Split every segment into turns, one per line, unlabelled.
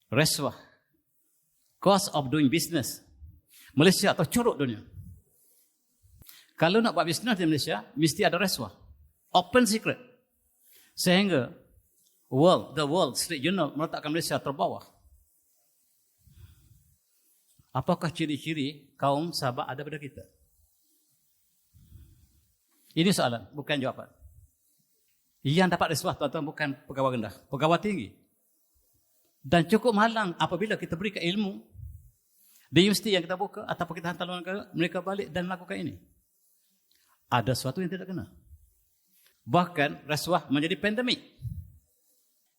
Rasuah. Cost of doing business. Malaysia atau curuk dunia. Kalau nak buat bisnes di Malaysia, mesti ada rasuah. Open secret. Sehingga The Wall Street Journal meletakkan Malaysia terbawah. Apakah ciri-ciri kaum Sabah ada pada kita? Ini soalan, bukan jawapan. Yang dapat rasuah, tuan-tuan, bukan pegawai rendah, pegawai tinggi. Dan cukup malang apabila kita berikan ilmu di universiti yang kita buka ataupun kita hantar luar negara, mereka balik dan melakukan ini. Ada sesuatu yang tidak kena. Bahkan rasuah menjadi pandemik.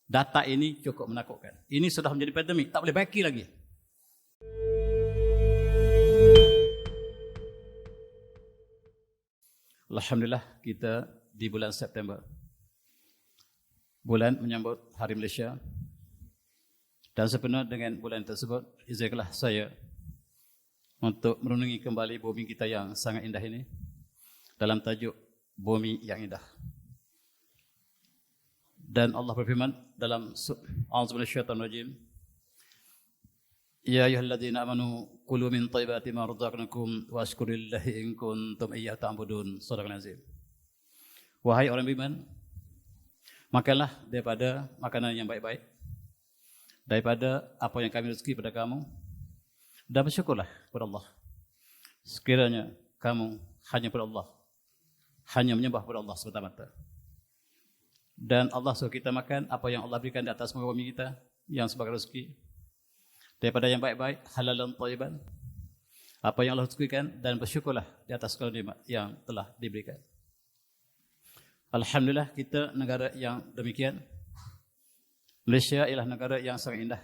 Data ini cukup menakutkan. Ini sudah menjadi pandemik, tak boleh baiki lagi. Alhamdulillah, kita di bulan September. Bulan menyambut Hari Malaysia. Dan sepenuh dengan bulan tersebut, izinkanlah saya untuk merenungi kembali bumi kita yang sangat indah ini dalam tajuk Bumi yang Indah. Dan Allah berfirman dalam A'udzubillahi minasyaitonir rajim, Ya ayyuhalladzina amanu kulu min thayyibati ma razaqnakum washkurulillahi in kuntum iyyahu ta'budun. Shadaqallahul azim. Wahai orang beriman, makanlah daripada makanan yang baik-baik, daripada apa yang kami rezeki pada kamu, dan bersyukurlah kepada Allah. Sekiranya kamu hanya kepada Allah, hanya menyembah kepada Allah semata-mata. Dan Allah suruh kita makan apa yang Allah berikan di atas muka bumi kita yang sebagai rezeki, daripada yang baik-baik, halalan thayyiban, apa yang Allah rezekikan, dan bersyukurlah di atas segala nikmat yang telah diberikan. Alhamdulillah, kita negara yang demikian. Malaysia ialah negara yang sangat indah,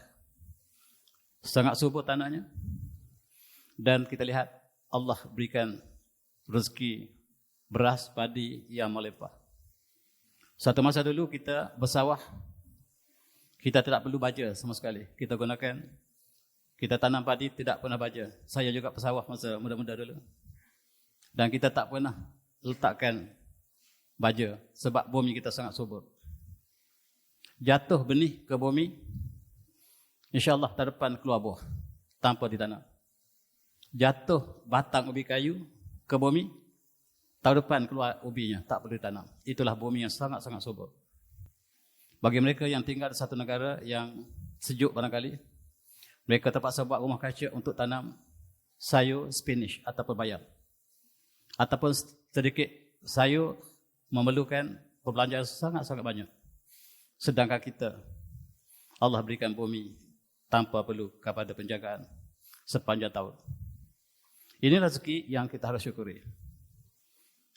sangat subur tanahnya, dan kita lihat Allah berikan rezeki beras, padi yang melimpah. Satu masa dulu kita bersawah, kita tidak perlu baja sama sekali. Kita tanam padi tidak pernah baja. Saya juga bersawah masa muda-muda dulu. Dan kita tak pernah letakkan baja sebab bumi kita sangat subur. Jatuh benih ke bumi, insya-Allah tahun depan keluar buah tanpa ditanam. Jatuh batang ubi kayu ke bumi, tahun depan keluar ubinya, tak perlu ditanam. Itulah bumi yang sangat-sangat subur. Bagi mereka yang tinggal di satu negara yang sejuk barangkali, mereka terpaksa buat rumah kaca untuk tanam sayur spinach ataupun bayam. Ataupun sedikit sayur memerlukan perbelanjaan sangat-sangat banyak. Sedangkan kita, Allah berikan bumi tanpa perlu kepada penjagaan sepanjang tahun. Ini rezeki yang kita harus syukuri.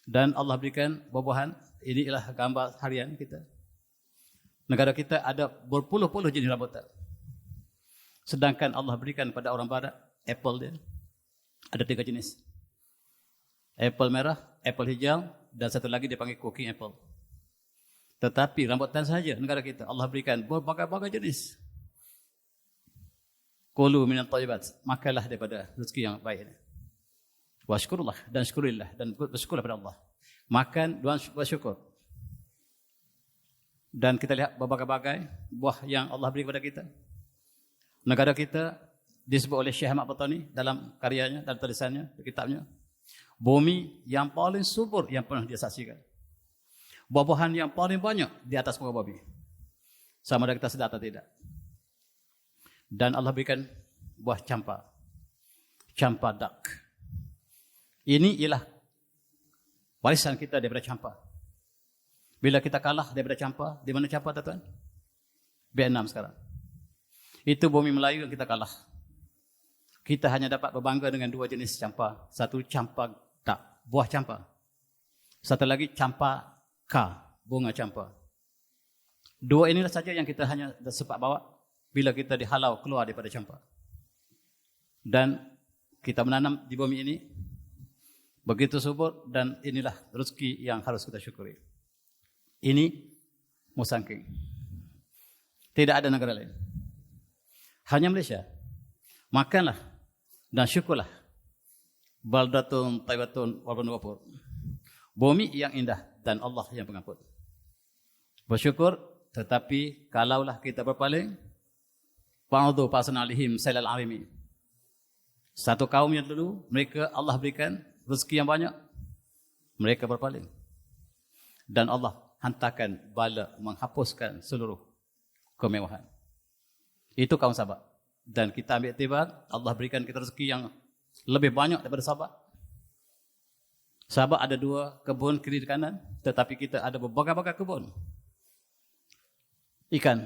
Dan Allah berikan buah-buahan, ini ialah gambar harian kita. Negara kita ada berpuluh-puluh jenis rambutan. Sedangkan Allah berikan pada orang barat, apple dia, ada 3 jenis. Apple merah, apple hijau, dan satu lagi dia panggil cooking apple. Tetapi rambutan saja negara kita, Allah berikan berbagai-bagai jenis. Kulu minat thayyibat, makanlah daripada rezeki yang baik ini. Washkurullah dan syukurillah, dan bersyukurlah pada Allah. Makan dan bersyukur. Dan kita lihat berbagai-bagai buah yang Allah beri kepada kita. Negara kita disebut oleh Syekh Ahmad Batani dalam karyanya, dalam tulisannya, kitabnya, bumi yang paling subur yang pernah dia saksikan. Buah-buahan yang paling banyak di atas muka bumi. Sama ada kita sedar atau tidak. Dan Allah berikan buah campa. Campa dak. Ini ialah warisan kita daripada campa. Bila kita kalah daripada campa, di mana campa tuan? Vietnam sekarang. Itu bumi Melayu yang kita kalah. Kita hanya dapat berbangga dengan 2 jenis campa. Satu campa dak, buah campa. Satu lagi campa ka, bunga campa. 2 inilah saja yang kita hanya sempat bawa bila kita dihalau keluar daripada campa. Dan kita menanam di bumi ini begitu subur, dan inilah rezeki yang harus kita syukuri. Ini Musangking. Tidak ada negara lain. Hanya Malaysia. Makanlah dan syukurlah. Baldatun tayyibatun walaupun ghafur. Bumi yang indah dan Allah yang pengampun. Bersyukur, tetapi kalaulah kita berpaling, Fa'udhu fasanalihim sailal arimi. Satu kaum yang dulu, mereka Allah berikan rezeki yang banyak, mereka berpaling. Dan Allah hantarkan bala menghapuskan seluruh kemewahan. Itu kaum Sabah. Dan kita ambil iktibar, Allah berikan kita rezeki yang lebih banyak daripada Sabah. Sabah ada 2 kebun kiri kanan, tetapi kita ada berbagai-bagai kebun. Ikan.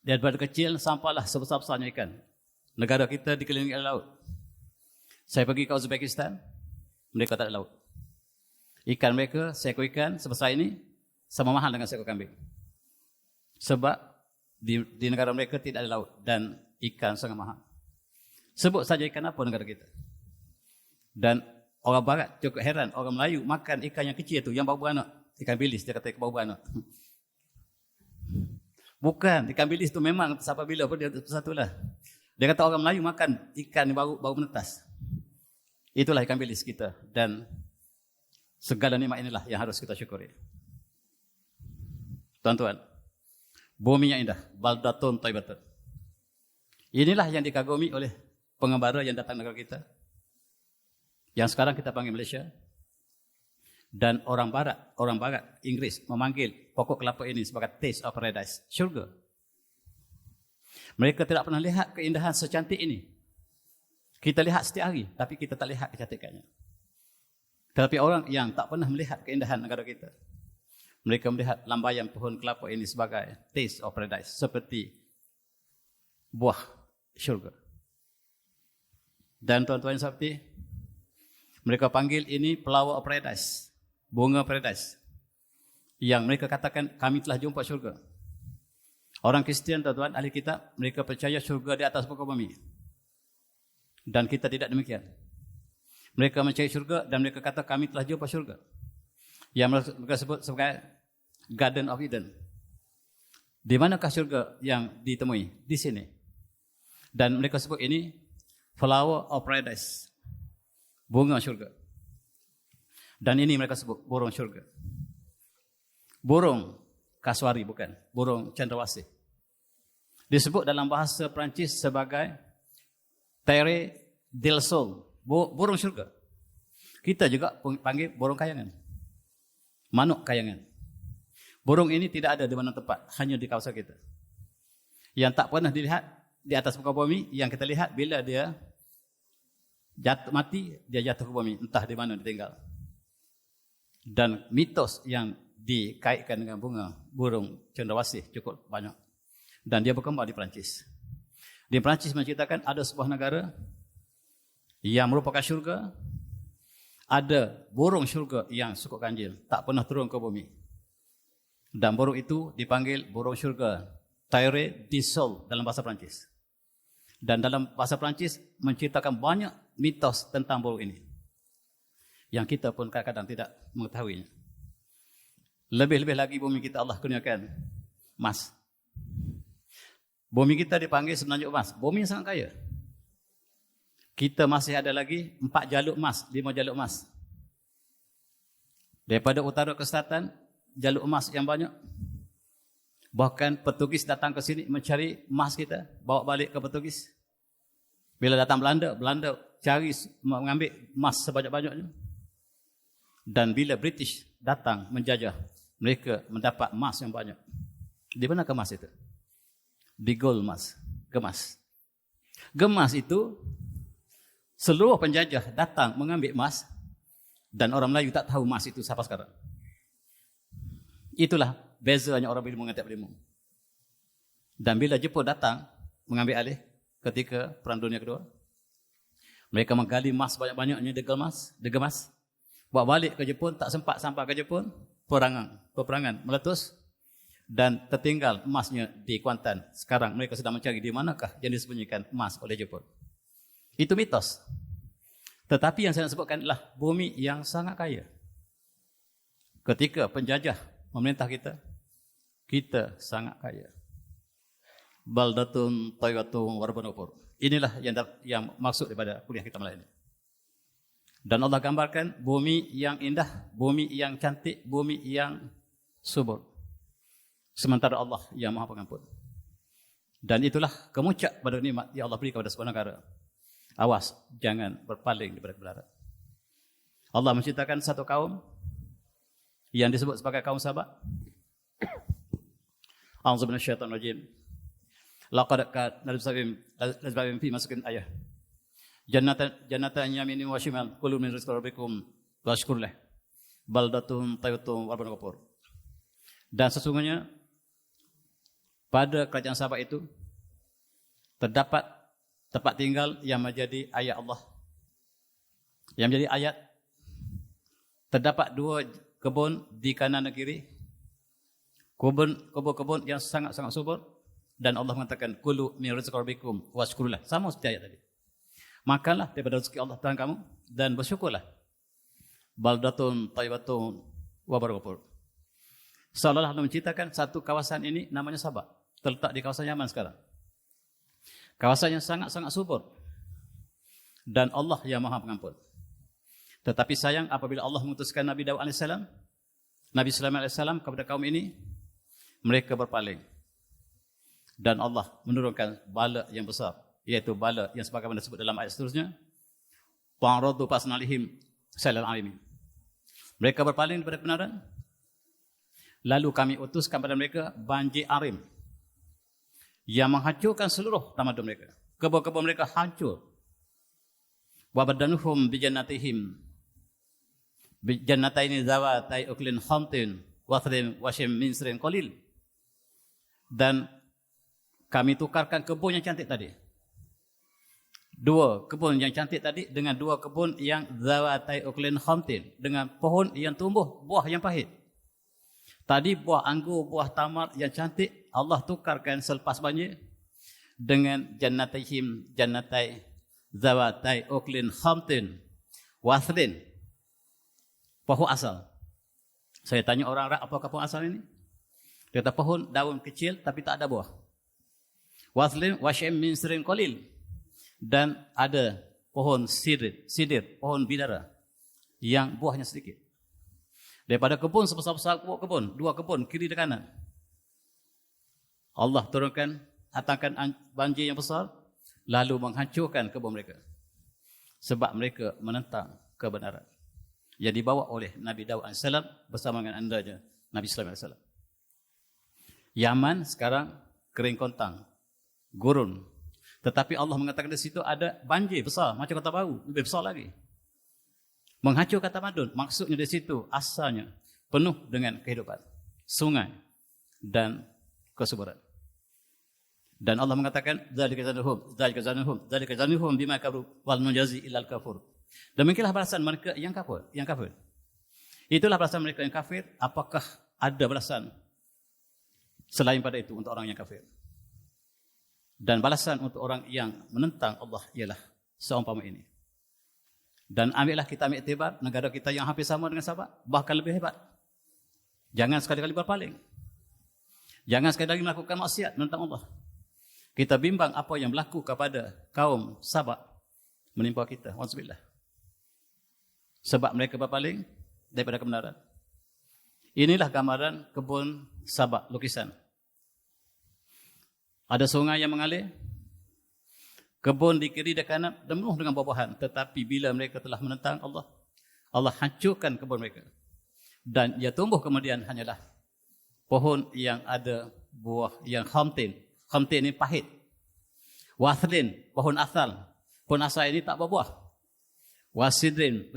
Daripada kecil sampailah sebesar-besarnya ikan. Negara kita dikelilingi oleh laut. Saya pergi ke Uzbekistan, mereka tak ada laut. Ikan mereka, seekor ikan sebesar ini, sama mahal dengan seekor kambing. Sebab di negara mereka tidak ada laut dan ikan sangat mahal. Sebut saja ikan apa negara kita. Dan orang barat cukup heran, orang Melayu makan ikan yang kecil itu, yang bau beranak. Ikan bilis, dia kata bau beranak. Bukan, ikan bilis itu memang sampai bila pun dia satulah. Dia kata orang Melayu makan ikan yang bau menetas. Itulah ikan bilis kita. Dan segala nikmat inilah yang harus kita syukuri. Tuan-tuan, bumi yang indah, baldatun thayyibatun. Inilah yang dikagumi oleh pengembara yang datang negara kita. Yang sekarang kita panggil Malaysia. Dan orang barat, Inggris memanggil pokok kelapa ini sebagai taste of paradise, syurga. Mereka tidak pernah lihat keindahan secantik ini. Kita lihat setiap hari, tapi kita tak lihat kecantikannya. Tetapi orang yang tak pernah melihat keindahan negara kita, mereka melihat lambaian pohon kelapa ini sebagai taste of paradise, seperti buah syurga. Dan tuan-tuan sahabat, mereka panggil ini flower of paradise, bunga paradise. Yang mereka katakan, kami telah jumpa syurga. Orang Kristian, tuan-tuan, ahli kitab, mereka percaya syurga di atas muka bumi. Dan kita tidak demikian. Mereka mencari syurga dan mereka kata, kami telah jumpa syurga. Yang mereka sebut sebagai Garden of Eden. Di manakah syurga yang ditemui? Di sini. Dan mereka sebut ini flower of paradise, bunga syurga. Dan ini mereka sebut burung syurga. Burung kasuari bukan, burung cendrawasih. Disebut dalam bahasa Perancis sebagai terre del sol, burung syurga. Kita juga panggil burung kayangan, manuk kayangan. Burung ini tidak ada di mana tempat, hanya di kawasan kita. Yang tak pernah dilihat di atas muka bumi, yang kita lihat bila dia jatuh mati, dia jatuh ke bumi, entah di mana dia tinggal. Dan mitos yang dikaitkan dengan bunga burung cendrawasih cukup banyak. Dan dia berkembang di Perancis. Di Perancis menceritakan ada sebuah negara yang merupakan syurga. Ada burung syurga yang suka ganjil, tak pernah turun ke bumi. Dan burung itu dipanggil burung syurga, terre du sol dalam bahasa Perancis. Dan dalam bahasa Perancis menceritakan banyak mitos tentang burung ini, yang kita pun kadang-kadang tidak mengetahuinya. Lebih-lebih lagi bumi kita Allah kurniakan emas. Bumi kita dipanggil semenanjung emas. Bumi yang sangat kaya. Kita masih ada lagi 4 jalur emas, 5 jalur emas. Daripada utara ke selatan, jalur emas yang banyak. Bahkan Portugis datang ke sini mencari emas kita, bawa balik ke Portugis. Bila datang Belanda, Belanda cari mengambil emas sebanyak-banyaknya. Dan bila British datang menjajah, mereka mendapat emas yang banyak. Di mana emas itu? Di gold emas, gemas. Gemas itu seluruh penjajah datang mengambil emas dan orang Melayu tak tahu emas itu sampai sekarang. Itulah bezanya orang berilmu dengan tak berilmu. Dan bila Jepun datang mengambil alih ketika Perang Dunia Kedua, mereka menggali emas banyak-banyaknya di gemas. Bawa balik ke Jepun, tak sempat sampai ke Jepun, peperangan meletus dan tertinggal emasnya di Kuantan. Sekarang mereka sedang mencari di manakah yang disembunyikan emas oleh Jepun. Itu mitos. Tetapi yang saya nak sebutkan adalah bumi yang sangat kaya. Ketika penjajah memerintah kita, kita sangat kaya. Baldatun thayyibatun wa rabbun ghafur. Inilah yang maksud daripada kuliah kita malam ini. Dan Allah gambarkan bumi yang indah, bumi yang cantik, bumi yang subur. Sementara Allah yang Maha Pengampun. Dan itulah kemuncak pada nikmat yang Allah beri kepada sebuah negara. Awas, jangan berpaling daripada kebenaran. Allah menciptakan satu kaum yang disebut sebagai kaum Sabak. A'udzu minasyaitonir rajim. Laqad kana fi masukin ayah. Jannatan yaminin wa shimal kulu min rizqi rabbikum washkur lah. Baldatun tayyibun wa rabbun ghafur. Dan sesungguhnya pada kerajaan Sabak itu terdapat tempat tinggal yang menjadi ayat Allah. Yang menjadi ayat, terdapat 2 kebun di kanan dan kiri. Kebun-kebun yang sangat-sangat subur, dan Allah mengatakan kulu min rizqi rabbikum washkurlah. Sama seperti ayat tadi. Makanlah daripada rezeki Allah Tuhan kamu dan bersyukurlah. Baldatun tayyibatun wa barakatuh. Seolah-olah Allah menciptakan satu kawasan ini namanya Sabak, terletak di kawasan Yaman sekarang. Kawasan yang sangat-sangat subur. Dan Allah yang Maha Pengampun. Tetapi sayang apabila Allah mengutuskan Nabi Daud AS, Nabi Sulaiman AS kepada kaum ini, mereka berpaling. Dan Allah menurunkan bala yang besar, yaitu bala yang sebagaimana disebut dalam ayat seterusnya, Fa'aradu fasnalihim salal alimin. Mereka berpaling daripada kebenaran, lalu kami utuskan pada mereka banjir arim yang menghancurkan seluruh tamadun mereka. Kebun-kebun mereka hancur. Wa badanuhum bi jannataini zawatai uklin khamtin wa thrin wa shim min srin qalil. Dan kami tukarkan kebun yang cantik tadi. 2 kebun yang cantik tadi dengan 2 kebun yang zawatai uklin khamtin, dengan pohon yang tumbuh buah yang pahit. Tadi buah anggur, buah tamar yang cantik, Allah tukarkan selepas banjir dengan jannatai zawatai uklin khamtin wasrin, pohon asal. Saya tanya orang Arab, apakah pohon asal ini? Dia kata pohon daun kecil tapi tak ada buah. Wasrin wasyim min srin qalil, dan ada pohon sidir, pohon bidara yang buahnya sedikit. Daripada kebun sebesar-besar kebun, 2 kebun kiri dan kanan, Allah turunkan, datangkan banjir yang besar, lalu menghancurkan kebun mereka. Sebab mereka menentang kebenaran yang dibawa oleh Nabi Daud AS bersama dengan andanya Nabi Sulaiman AS. Yaman sekarang kering kontang, gurun. Tetapi Allah mengatakan di situ ada banjir besar, macam Kota Baru, lebih besar lagi. Menghancurkan tamadun, maksudnya di situ asalnya penuh dengan kehidupan, sungai dan kesuburan. Dan Allah mengatakan zalika zanuhum bima kafaru wal mujazi ilal kafur. Demikianlah balasan mereka yang kafir. Itulah balasan mereka yang kafir. Apakah ada balasan selain pada itu untuk orang yang kafir? Dan balasan untuk orang yang menentang Allah ialah seumpama ini. Dan ambillah kita ambil iktibar negara kita yang hampir sama dengan Sabak, bahkan lebih hebat. Jangan sekali-kali berpaling. Jangan sekali-kali melakukan maksiat menentang Allah. Kita bimbang apa yang berlaku kepada kaum Sabak menimpa kita. Walhamdulillah. Sebab mereka berpaling daripada kebenaran. Inilah gambaran kebun Sabak, lukisan. Ada sungai yang mengalir, kebun di kiri dan kanan penuh dengan buah-buahan. Tetapi bila mereka telah menentang Allah, Allah hancurkan kebun mereka. Dan ia tumbuh kemudian hanyalah pohon yang ada buah yang khamtin. Khamtin ini pahit. Wathlin, pohon asal. Pohon asal ini tak berbuah. Wasidrin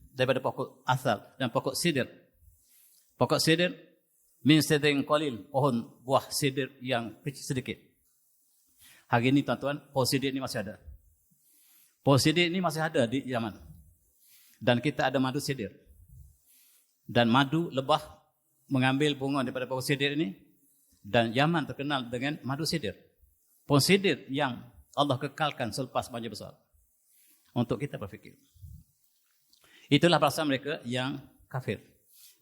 daripada pokok asal dan pokok sidir. Pokok sidir min sidrin qalil, pohon buah sidir yang kecil sedikit. Hari ini tuan-tuan, pohon sidir ini masih ada. Pohon sidir ini masih ada di Yaman. Dan kita ada madu sidir. Dan madu lebah mengambil bunga daripada pohon sidir ini. Dan Yaman terkenal dengan madu sidir. Pohon sidir yang Allah kekalkan selepas banjir besar. Untuk kita berfikir. Itulah balasan mereka yang kafir.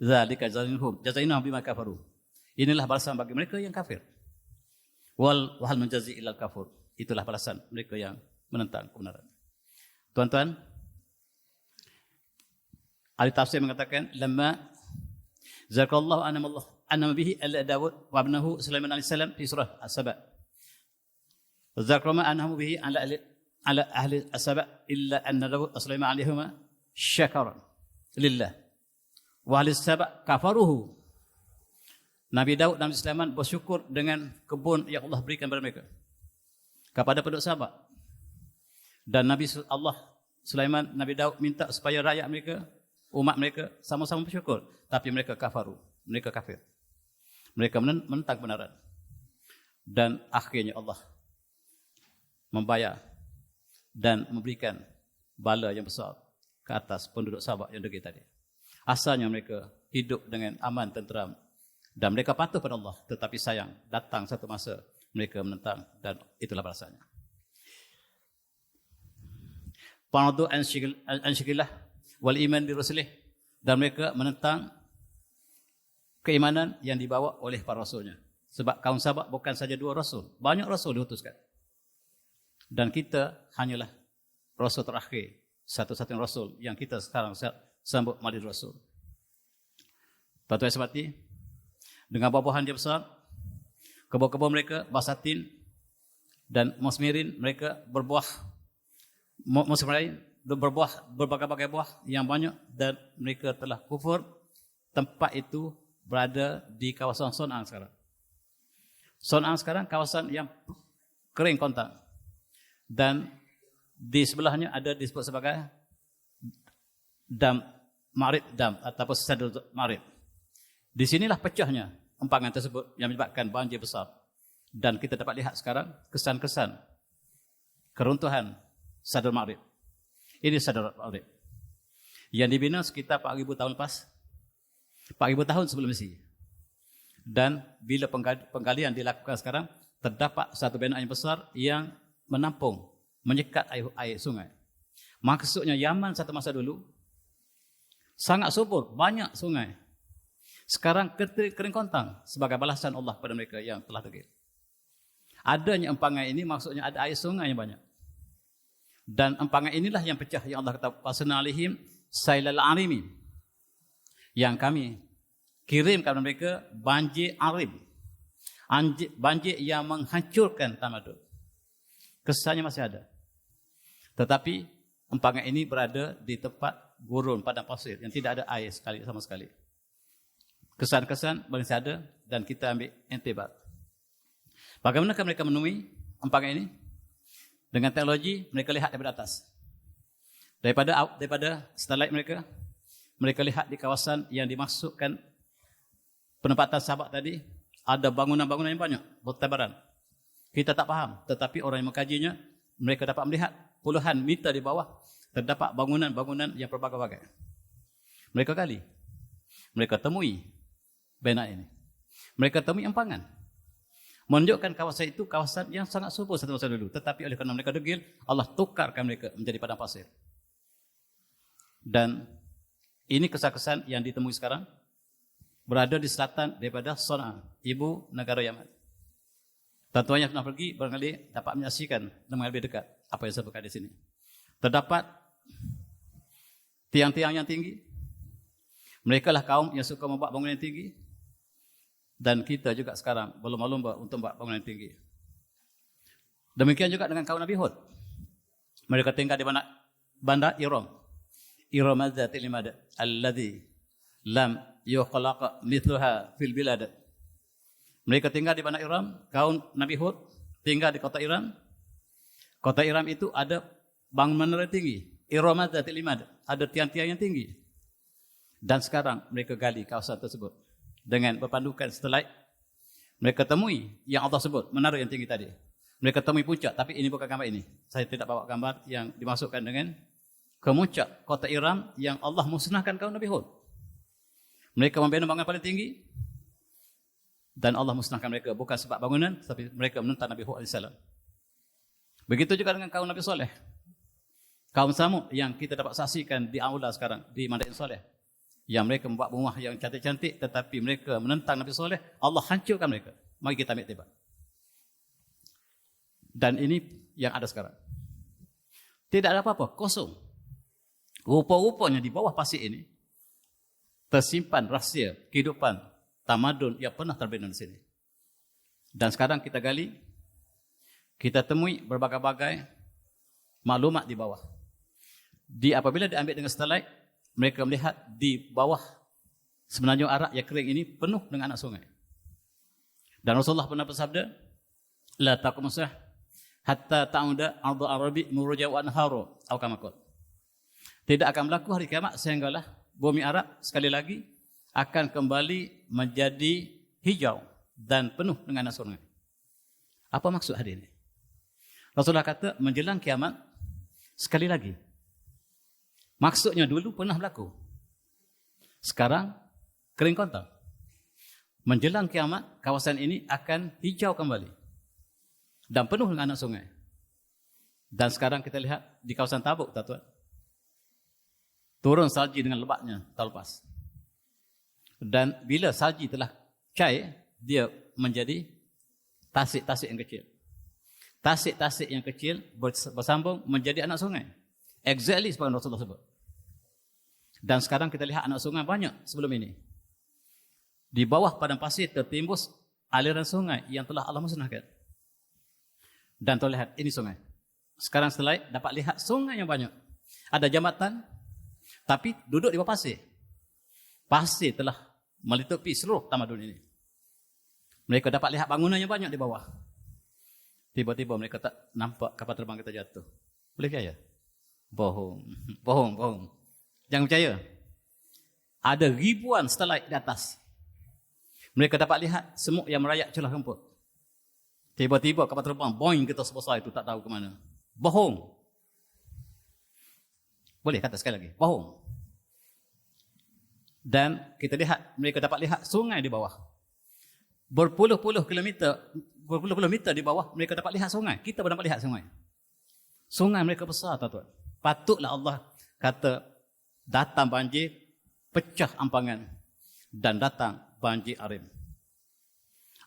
Zalika jazainahum bima kafaru. Inilah balasan bagi mereka yang kafir. Wal munjazi ilal kafur. Itulah balasan mereka yang menentang kebenaran. Tuan-tuan, ahli tafsir mengatakan lamma zakarallahu anama bihi ala Daud wa ibnahu Sulaiman alaihi salam fi surah As-Saba. Zakrama anhum bihi ala ahli as-saba illa anna Daud Sulaiman alaihima syakaran lillah. Wa ahli as-saba kafaruhu. Nabi Daud dan Nabi Sulaiman bersyukur dengan kebun yang Allah berikan kepada mereka, kepada penduduk Sabak. Dan Nabi Allah Sulaiman, Nabi Daud minta supaya rakyat mereka, umat mereka sama-sama bersyukur, tapi mereka kafaru, mereka kafir. Mereka menentang kebenaran. Dan akhirnya Allah membayar dan memberikan bala yang besar ke atas penduduk Sabak yang degil tadi. Asalnya mereka hidup dengan aman, tenteram, dan mereka patuh pada Allah, tetapi sayang, datang satu masa mereka menentang, dan itulah balasannya. Faradu an-syikillah wal iman bi rusulih, dan mereka menentang keimanan yang dibawa oleh para rasulnya. Sebab kaum Sabak bukan saja 2 rasul, banyak rasul diutuskan. Dan kita hanyalah rasul terakhir, satu-satunya rasul yang kita sekarang sambut Maulid Rasul. Tuan-tuan sebati, dengan buah-buahan dia besar, kebun-kebun mereka basatin dan musmirin, mereka berbuah musmirin, berbuah berbagai-bagai buah yang banyak, dan mereka telah kufur. Tempat itu berada di kawasan Son'an sekarang. Son'an sekarang kawasan yang kering kontang, dan di sebelahnya ada disebut sebagai Dam Ma'rib Dam ataupun Sadr Ma'rib. Di sinilah pecahnya empangan tersebut yang menyebabkan banjir besar. Dan kita dapat lihat sekarang kesan-kesan keruntuhan Sadr Ma'rib. Ini Sadr Ma'rib yang dibina sekitar 4,000 tahun lepas, 4,000 tahun sebelum Mesihi. Dan bila penggalian dilakukan sekarang, terdapat satu bina yang besar yang menampung, menyekat air sungai. Maksudnya Yaman satu masa dulu sangat subur, banyak sungai. Sekarang kering kontang sebagai balasan Allah kepada mereka yang telah degil. Adanya empangan ini maksudnya ada air sungai yang banyak. Dan empangan inilah yang pecah, yang Allah kata fasna alaihim sailal arimi, yang kami kirim kepada mereka banjir arim, banjir yang menghancurkan tamadun. Kesannya masih ada. Tetapi empangan ini berada di tempat gurun padang pasir yang tidak ada air sama sekali. Kesan-kesan masih ada, dan kita ambil intibat. Bagaimana mereka menemui empangan ini? Dengan teknologi, mereka lihat daripada atas. Daripada satellite mereka lihat di kawasan yang dimasukkan penempatan Sabak tadi, ada bangunan-bangunan yang banyak bertebaran. Kita tak faham, tetapi orang yang mengkajinya, mereka dapat melihat puluhan meter di bawah terdapat bangunan-bangunan yang berbagai-bagai. Mereka gali, mereka temui bina ini, mereka temui empangan, menunjukkan kawasan itu kawasan yang sangat subur satu masa dulu. Tetapi oleh kerana mereka degil, Allah tukarkan mereka menjadi padang pasir. Dan ini kesan-kesan yang ditemui sekarang, berada di selatan daripada Son'a, ibu negara Yaman. Tuan-tuan yang pernah pergi barangkali dapat menyaksikan dengan lebih dekat apa yang saya sebutkan di sini. Terdapat tiang-tiang yang tinggi. Mereka lah kaum yang suka membuat bangunan yang tinggi. Dan kita juga sekarang berlomba-lomba untuk membuat bangunan yang tinggi. Demikian juga dengan kaum Nabi Hud. Mereka tinggal di bandar Iram. Iram adzatil imad alladhi lam yukhlaq mithluha fil bilad. Mereka tinggal di bandar Iram, kaum Nabi Hud tinggal di kota Iram. Kota Iram itu ada bangunan yang tinggi. Iram adzatil imad, ada tiang-tiang yang tinggi. Dan sekarang mereka gali kawasan tersebut dengan berpandukan satellite. Mereka temui yang Allah sebut menara yang tinggi tadi. Mereka temui puncak, tapi ini bukan gambar ini. Saya tidak bawa gambar yang dimasukkan dengan kemuncak kota Iram yang Allah musnahkan kaum Nabi Hud. Mereka membina bangunan paling tinggi dan Allah musnahkan mereka bukan sebab bangunan, tapi mereka menentang Nabi Hud AS. Begitu juga dengan kaum Nabi Soleh, kaum Samud yang kita dapat saksikan di aula sekarang di Madain Soleh, yang mereka membuat rumah yang cantik-cantik, tetapi mereka menentang Nabi Soleh, Allah hancurkan mereka. Mari kita ambil tiba. Dan ini yang ada sekarang. Tidak ada apa-apa, kosong. Rupa-rupanya di bawah pasir ini tersimpan rahsia kehidupan tamadun yang pernah terbina di sini. Dan sekarang kita gali, kita temui berbagai-bagai maklumat di bawah. Apabila diambil dengan satelit, mereka melihat di bawah semenanjung Arak yang kering ini penuh dengan anak sungai. Dan Rasulullah pernah bersabda, la taqum as-saah hatta ta'uda ardu arabi muruja wa anharu atau kama qala. Tidak akan berlaku hari kiamat sehinggalah bumi Arab sekali lagi akan kembali menjadi hijau dan penuh dengan anak sungai. Apa maksud hadis ini? Rasulullah kata menjelang kiamat sekali lagi. Maksudnya dulu pernah berlaku. Sekarang kering kontang. Menjelang kiamat, kawasan ini akan hijau kembali. Dan penuh dengan anak sungai. Dan sekarang kita lihat di kawasan Tabuk, tuan-tuan. Turun salji dengan lebatnya tahun lepas. Dan bila salji telah cair, dia menjadi tasik-tasik yang kecil. Tasik-tasik yang kecil bersambung menjadi anak sungai. Exactly seperti Rasulullah sebut. Dan sekarang kita lihat anak sungai banyak sebelum ini. Di bawah padang pasir tertimbus aliran sungai yang telah Allah musnahkan. Dan tuan lihat, ini sungai. Sekarang setelah dapat lihat sungai yang banyak. Ada jambatan, tapi duduk di bawah pasir. Pasir telah melitupi seluruh tamadun ini. Mereka dapat lihat bangunan yang banyak di bawah. Tiba-tiba mereka tak nampak kapal terbang kita jatuh. Boleh percaya? Bohong. Bohong. Jangan percaya. Ada ribuan satelit di atas. Mereka dapat lihat semut yang merayak celah rumput. Tiba-tiba kapal terbang boing kita sebesar itu tak tahu ke mana. Bohong. Boleh kata sekali lagi. Bohong. Dan kita lihat, mereka dapat lihat sungai di bawah. Berpuluh-puluh meter di bawah, mereka dapat lihat sungai. Kita pun dapat lihat sungai. Sungai mereka besar, tuan-tuan. Patutlah Allah kata, datang banjir, pecah ampangan. Dan datang banjir arim.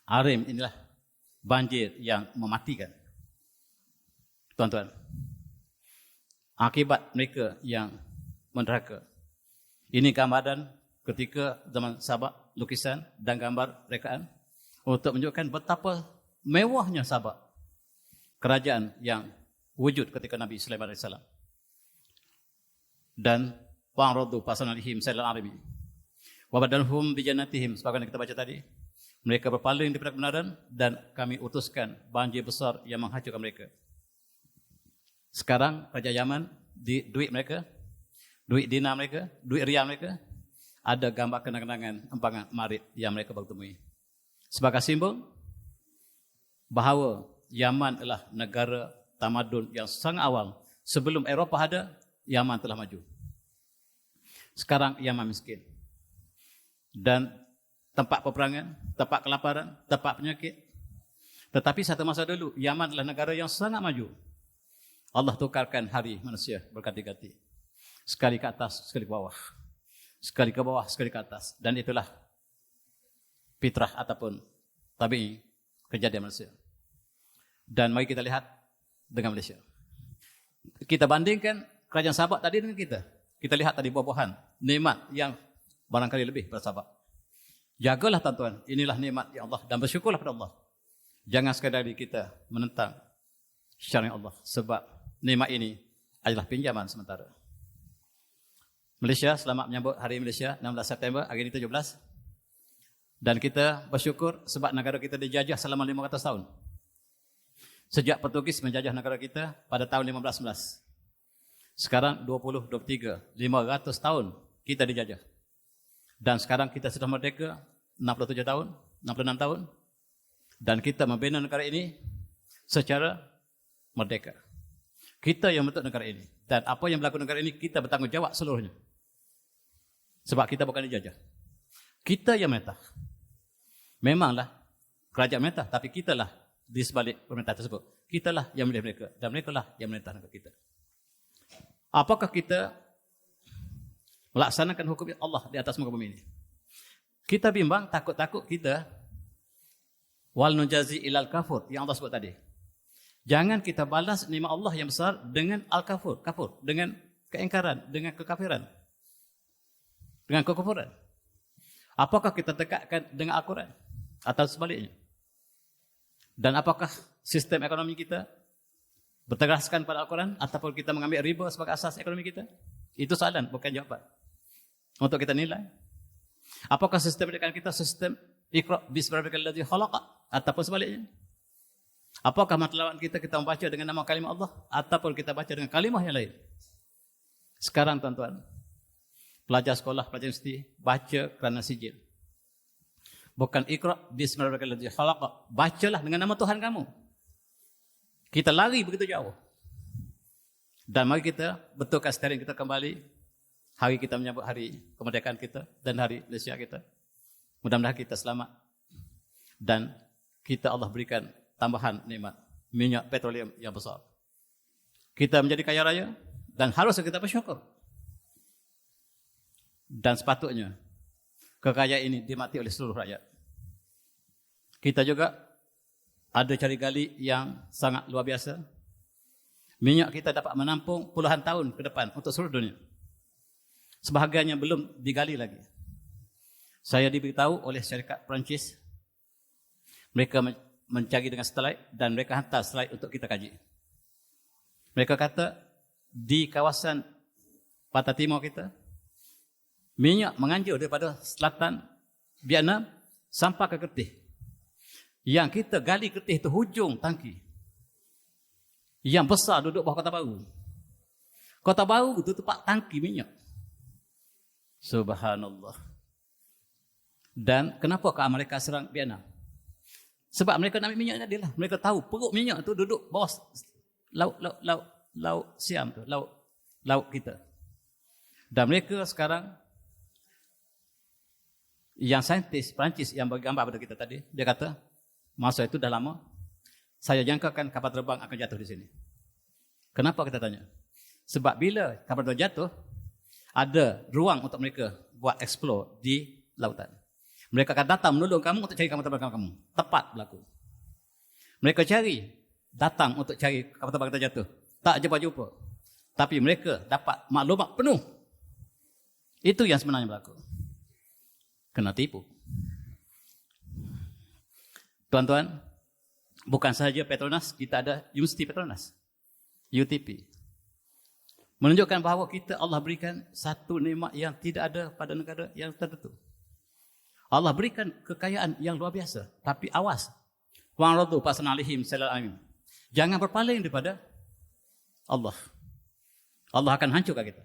Arim inilah banjir yang mematikan. Tuan-tuan, akibat mereka yang menderhaka. Ini gambaran ketika zaman Sabak, lukisan dan gambar rekaan untuk menunjukkan betapa mewahnya Sabak, kerajaan yang wujud ketika Nabi Sulaiman AS. Dan wa'radu fasanalihim sailal arimi wa badalhum bijannatihim, sebagaimana kita baca tadi, mereka berpaling daripada kebenaran dan kami utuskan banjir besar yang menghancurkan mereka. Sekarang Raja Yaman, di duit mereka, duit dinar mereka, duit rial mereka, ada gambar kenang-kenangan empangan marit yang mereka baru temui. Sebagai simbol bahawa Yaman adalah negara tamadun yang sangat awal. Sebelum Eropah ada, Yaman telah maju. Sekarang Yaman miskin. Dan tempat peperangan, tempat kelaparan, tempat penyakit. Tetapi satu masa dulu, Yaman adalah negara yang sangat maju. Allah tukarkan hari manusia berganti-ganti. Sekali ke atas, sekali ke bawah. Sekali ke bawah, sekali ke atas. Dan itulah fitrah ataupun tabi'i kejadian manusia. Dan mari kita lihat dengan Malaysia. Kita bandingkan kerajaan Sabak tadi dengan kita. Kita lihat tadi buah-buahan, nikmat yang barangkali lebih pada Sabak. Jagalah tuan-tuan, inilah nikmat ya Allah dan bersyukurlah pada Allah. Jangan sekadar kita menentang syariat Allah sebab nikmat ini adalah pinjaman sementara. Malaysia selamat menyambut Hari Malaysia 16 September, hari ini 17. Dan kita bersyukur sebab negara kita dijajah selama 500 tahun. Sejak Portugis menjajah negara kita pada tahun 1511. Sekarang 2023, 500 tahun kita dijajah. Dan sekarang kita sudah merdeka 67 tahun, 66 tahun. Dan kita membina negara ini secara merdeka. Kita yang bentuk negara ini. Dan apa yang berlaku negara ini, kita bertanggungjawab seluruhnya. Sebab kita bukan dijajah. Kita yang merintah. Memanglah kerajaan merintah, tapi kitalah di sebalik pemerintah tersebut. Kitalah yang memilih mereka. Dan mereka lah yang merintah negara kita. Apakah kita melaksanakan hukum Allah di atas muka bumi ini? Kita bimbang, takut-takut kita wal nujazi ilal kafur yang Allah sebut tadi. Jangan kita balas nikmat Allah yang besar dengan al-kafur, kafur, dengan keingkaran, dengan kekafiran, dengan kekufuran. Apakah kita dekatkan dengan Al-Quran atau sebaliknya? Dan apakah sistem ekonomi kita bertegaskan pada Al-Quran ataupun kita mengambil riba sebagai asas ekonomi kita? Itu soalan, bukan jawapan. Untuk kita nilai. Apakah sistem pendidikan kita sistem Iqra bismi rabbikal ladzi khalaq ataupun sebaliknya? Apakah matlamat kita membaca dengan nama kalimah Allah ataupun kita baca dengan kalimah yang lain? Sekarang tuan-tuan, pelajar sekolah, pelajar universiti baca kerana sijil. Bukan Iqra bismi rabbikal ladzi khalaq. Bacalah dengan nama Tuhan kamu. Kita lari begitu jauh. Dan mari kita betulkan steering kita kembali. Hari kita menyambut hari kemerdekaan kita dan hari Malaysia kita. Mudah-mudahan kita selamat. Dan kita Allah berikan tambahan nikmat minyak petroleum yang besar. Kita menjadi kaya raya dan harus kita bersyukur. Dan sepatutnya kekayaan ini dinikmati oleh seluruh rakyat. Kita juga ada cari gali yang sangat luar biasa. Minyak kita dapat menampung puluhan tahun ke depan untuk seluruh dunia. Sebahagiannya belum digali lagi. Saya diberitahu oleh syarikat Perancis, mereka mencari dengan satelit dan mereka hantar slide untuk kita kaji. Mereka kata di kawasan Pantai Timur kita, minyak menganjur daripada selatan Vietnam sampai ke Kertih. Yang kita gali Kertih itu hujung tangki. Yang besar duduk bawah Kota Baru. Kota Baru itu tempat tangki minyak. Subhanallah. Dan kenapa ke Amerika serang Vietnam? Sebab mereka nak ambil minyaknya dia lah. Mereka tahu perut minyak tu duduk bawah laut Siam tu, laut kita. Dan mereka sekarang yang saintis Perancis yang bagi gambar pada kita tadi, dia kata masa itu dah lama saya jangkakan kapal terbang akan jatuh di sini. Kenapa kita tanya? Sebab bila kapal terbang jatuh, ada ruang untuk mereka buat explore di lautan. Mereka akan datang menolong kamu untuk cari kapal terbang kamu. Tepat berlaku. Mereka datang untuk cari kapal terbang kita jatuh. Tak jumpa-jumpa. Tapi mereka dapat maklumat penuh. Itu yang sebenarnya berlaku. Kena tipu. Tuan-tuan, bukan sahaja Petronas, kita ada Universiti Petronas. UTP. Menunjukkan bahawa kita Allah berikan satu nikmat yang tidak ada pada negara yang tertentu. Allah berikan kekayaan yang luar biasa. Tapi awas. Wa'radu pasanalihim salal amin. Jangan berpaling daripada Allah. Allah akan hancurkan kita.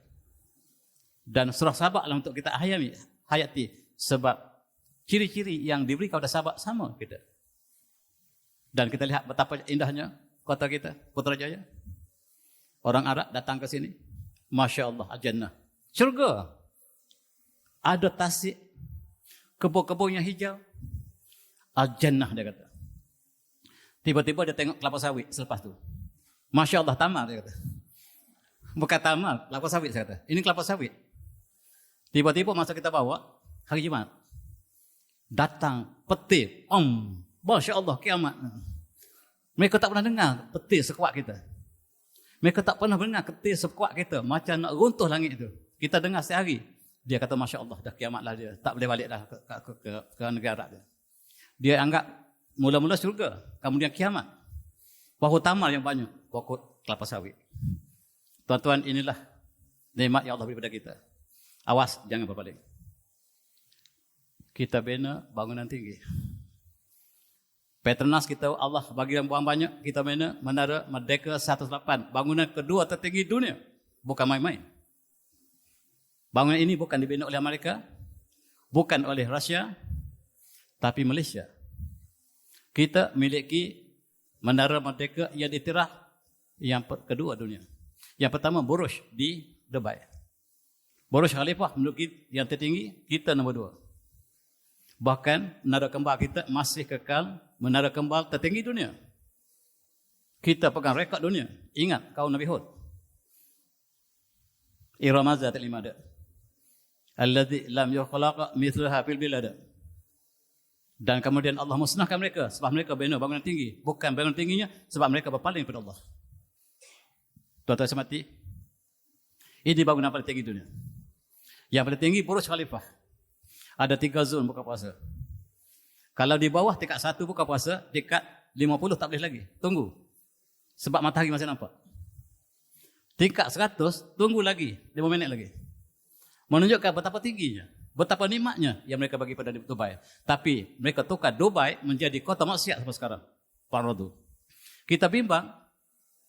Dan surah sahabatlah untuk kita hayati. Sebab ciri-ciri yang diberi kepada sahabat sama kita. Dan kita lihat betapa indahnya kota kita, Putrajaya. Orang Arab datang ke sini. Masya Allah, al-jannah. Syurga. Ada tasik. Kebun-kebun yang hijau. Al-jannah dia kata. Tiba-tiba dia tengok kelapa sawit selepas tu. Masya Allah, tamal dia kata. Bukan tamal, kelapa sawit saya kata. Ini kelapa sawit. Tiba-tiba masa kita bawa, hari Jumat. Datang petir. Masya Allah, kiamat. Mereka tak pernah dengar petir sekuat kita. Mereka tak pernah dengar petir sekuat kita. Macam nak runtuh langit itu. Kita dengar sehari. Dia kata, Masya Allah, dah kiamatlah dia. Tak boleh balik dah ke negara dia. Dia anggap mula-mula syurga. Kemudian kiamat. Bahu tamal yang banyak. Pokok kelapa sawit. Tuan-tuan, inilah nikmat yang Allah beri pada kita. Awas, jangan berpaling. Kita bina bangunan tinggi. Petronas kita Allah bagi buang banyak. Kita bina Menara Merdeka 108. Bangunan kedua tertinggi dunia. Bukan main-main. Bangunan ini bukan dibina oleh Amerika. Bukan oleh Rusia. Tapi Malaysia. Kita miliki Menara Merdeka yang ditirah yang kedua dunia. Yang pertama Burj di Dubai. Burj Khalifah menduduki yang tertinggi, kita nombor 2. Bahkan menara kembar kita masih kekal menara kembar tertinggi dunia. Kita pegang rekod dunia. Ingat kaum Nabi Hud. Irama zatil imad. Allazi lam yukhlaq mithlaha fil bilad. Dan kemudian Allah musnahkan mereka sebab mereka bina bangunan tinggi. Bukan bangunan tingginya sebab mereka berpaling kepada Allah. Tuan-tuan semati, ini bangunan paling tinggi dunia. Yang paling tinggi Burj Khalifah. Ada 3 zon buka puasa. Kalau di bawah tingkat 1 buka puasa, tingkat 50 tak boleh lagi. Tunggu. Sebab matahari masih nampak. Tingkat 100, tunggu lagi. 5 minit lagi. Menunjukkan betapa tingginya. Betapa nikmatnya yang mereka bagi pada Dubai. Tapi mereka tukar Dubai menjadi kota maksiat sampai sekarang. Parodu. Kita bimbang,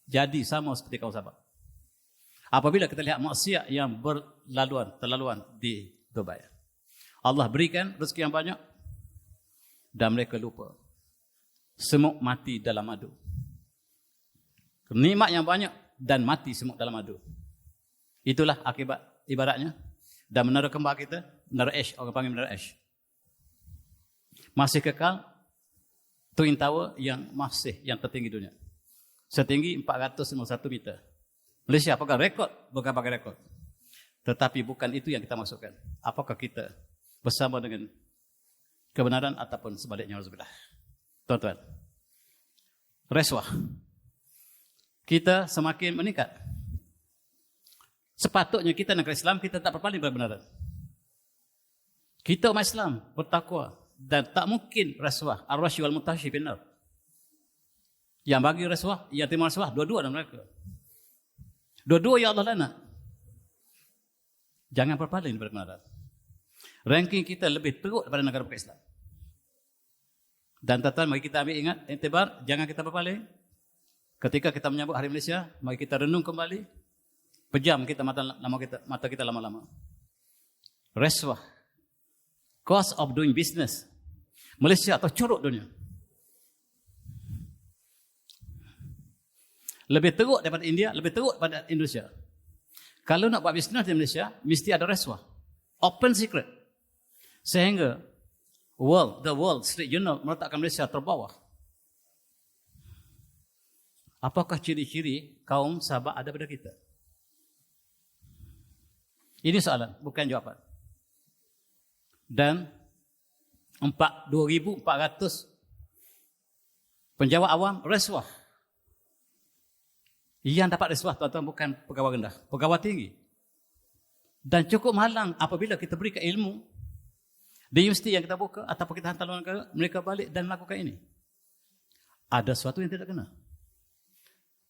jadi sama seperti kaum sahabat. Apabila kita lihat maksiat yang terlaluan di Dubai. Allah berikan rezeki yang banyak dan mereka lupa. Semut mati dalam madu. Nikmat yang banyak dan mati semut dalam madu. Itulah akibat ibaratnya. Dan menara kembar kita, menara Ash, orang panggil menara Ash. Masih kekal, Twin Tower yang tertinggi dunia. Setinggi 451 meter. Malaysia apakah rekod? Bukan pakai rekod. Tetapi bukan itu yang kita masukkan. Apakah kita bersama dengan kebenaran ataupun sebaliknya? Tuan-tuan, rasuah. Kita semakin meningkat. Sepatutnya kita negara Islam, kita tak berpaling pada kebenaran. Kita umat Islam bertakwa dan tak mungkin rasuah. Ar-rashi wal mutashi finnar. Yang bagi rasuah, yang terima rasuah, dua-dua dalam mereka. Dua-dua ya Allah lana. Jangan berpaling daripada kebenaran. Ranking kita lebih teruk daripada negara bukan Islam. Dan tuan-tuan, mari kita ambil ingat, intibar, jangan kita berpaling. Ketika kita menyambut Hari Malaysia, mari kita renung kembali. Pejam kita mata kita lama-lama. Rasuah. Cost of doing business. Malaysia atau curuk dunia. Lebih teruk daripada India, lebih teruk daripada Indonesia. Kalau nak buat bisnes di Malaysia, mesti ada rasuah. Open secret. Sehingga The Wall Street Journal meletakkan Malaysia terbawah. Apakah ciri-ciri kaum sahabat ada pada kita? Ini soalan, bukan jawapan. Dan 2,400 penjawab awam rasuah. Yang dapat rasuah, tuan-tuan, bukan pegawai rendah, pegawai tinggi. Dan cukup malang apabila kita berikan ilmu di universiti yang kita buka ataupun kita hantar luar negara, mereka balik dan melakukan ini. Ada sesuatu yang tidak kena.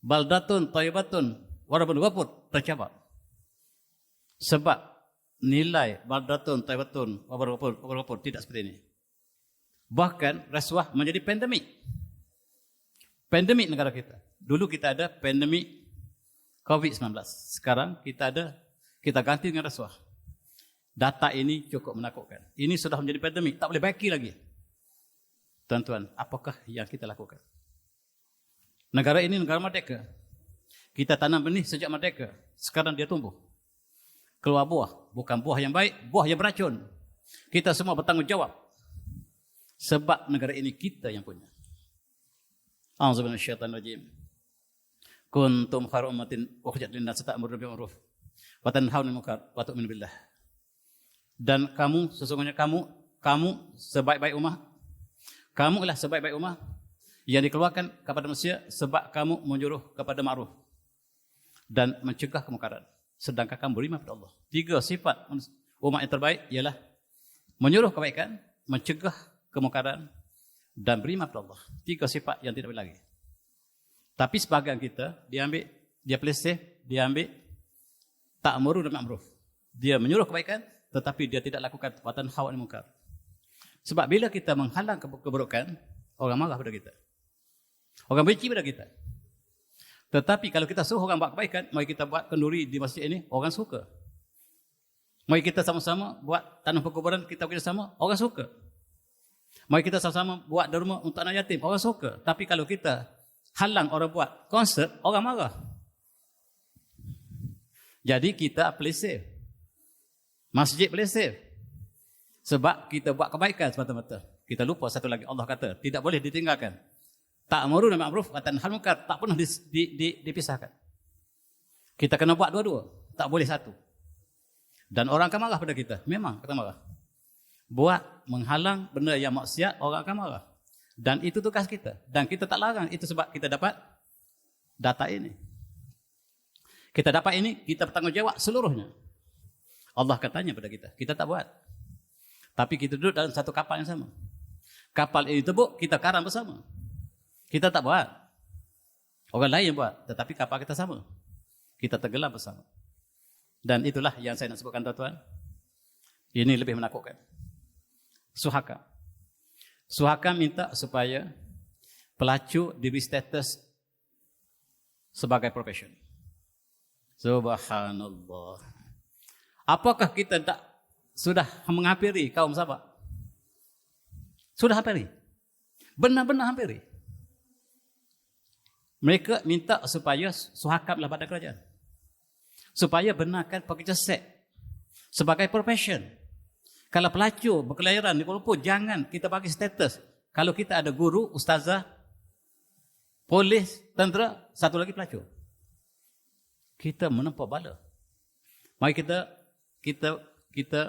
Baldatun, Thayyibatun, Warabun Wapur tercapai. Sebab nilai Baldatun, Thayyibatun, Warabun Wapur tidak seperti ini. Bahkan rasuah menjadi pandemik. Pandemik negara kita. Dulu kita ada pandemik COVID-19. Sekarang kita ganti dengan rasuah. Data ini cukup menakutkan. Ini sudah menjadi pandemik, tak boleh baiki lagi. Tuan-tuan, apakah yang kita lakukan? Negara ini negara merdeka. Kita tanam benih sejak merdeka. Sekarang dia tumbuh. Keluar buah. Bukan buah yang baik, buah yang beracun. Kita semua bertanggungjawab. Sebab negara ini kita yang punya. A'udzubillahi minasyaitonir rajim. Kuntum khairu ummatin ukhrijat lin-nasi ta'muruna bil ma'ruf wa tanhauna 'anil munkar wa tu'minuna billah. Dan kamu, sesungguhnya kamu sebaik-baik ummah. Kamulah sebaik-baik ummah yang dikeluarkan kepada manusia sebab kamu menyuruh kepada ma'ruf dan mencegah kemungkaran. Sedangkan kamu beriman kepada Allah. 3 sifat umat yang terbaik ialah menyuruh kebaikan, mencegah kemungkaran dan beriman kepada Allah. 3 sifat yang tidak boleh lagi. Tapi sebahagian kita dia play safe, dia ambil ta'muru bil ma'ruf. Dia menyuruh kebaikan tetapi dia tidak lakukan perbuatan hawa dan munkar. Sebab bila kita menghalang keburukan, orang marah pada kita. Orang benci pada kita. Tetapi kalau kita suruh orang buat kebaikan, mari kita buat kenduri di masjid ini, orang suka. Mari kita sama-sama buat tanam perkuburan, kita bersama, orang suka. Mari kita sama-sama buat derma untuk anak yatim, orang suka. Tapi kalau kita halang orang buat konsert, orang marah. Jadi kita play safe. Masjid play safe. Sebab kita buat kebaikan semata-mata. Kita lupa satu lagi, Allah kata, tidak boleh ditinggalkan. Ta'muruna bil ma'ruf wa tanhauna 'anil munkar, tak pernah dipisahkan. Kita kena buat dua-dua, tak boleh satu. Dan orang akan marah pada kita, memang akan marah. Buat menghalang benda yang maksiat, orang akan marah. Dan itu tugas kita. Dan kita tak larang, itu sebab kita dapat data ini. Kita dapat ini, kita bertanggungjawab seluruhnya. Allah katanya pada kita, kita tak buat. Tapi kita duduk dalam satu kapal yang sama. Kapal ini tebuk, kita karam bersama. Kita tak buat. Orang lain yang buat. Tetapi kapal kita sama. Kita tenggelam bersama. Dan itulah yang saya nak sebutkan tuan-tuan. Ini lebih menakutkan. Suhakam. Suhakam minta supaya pelacur diberi status sebagai profession. Subhanallah. Apakah kita tak sudah menghampiri kaum Sabak? Sudah hampiri. Benar-benar hampiri. Mereka minta supaya suhakamlah pada kerajaan. Supaya benarkan pekerja seks sebagai profession. Kalau pelacur berkelahiran di Kuala Lumpur, jangan kita bagi status. Kalau kita ada guru, ustazah, polis, tentera, satu lagi pelacur. Kita menempuh bala. Mari kita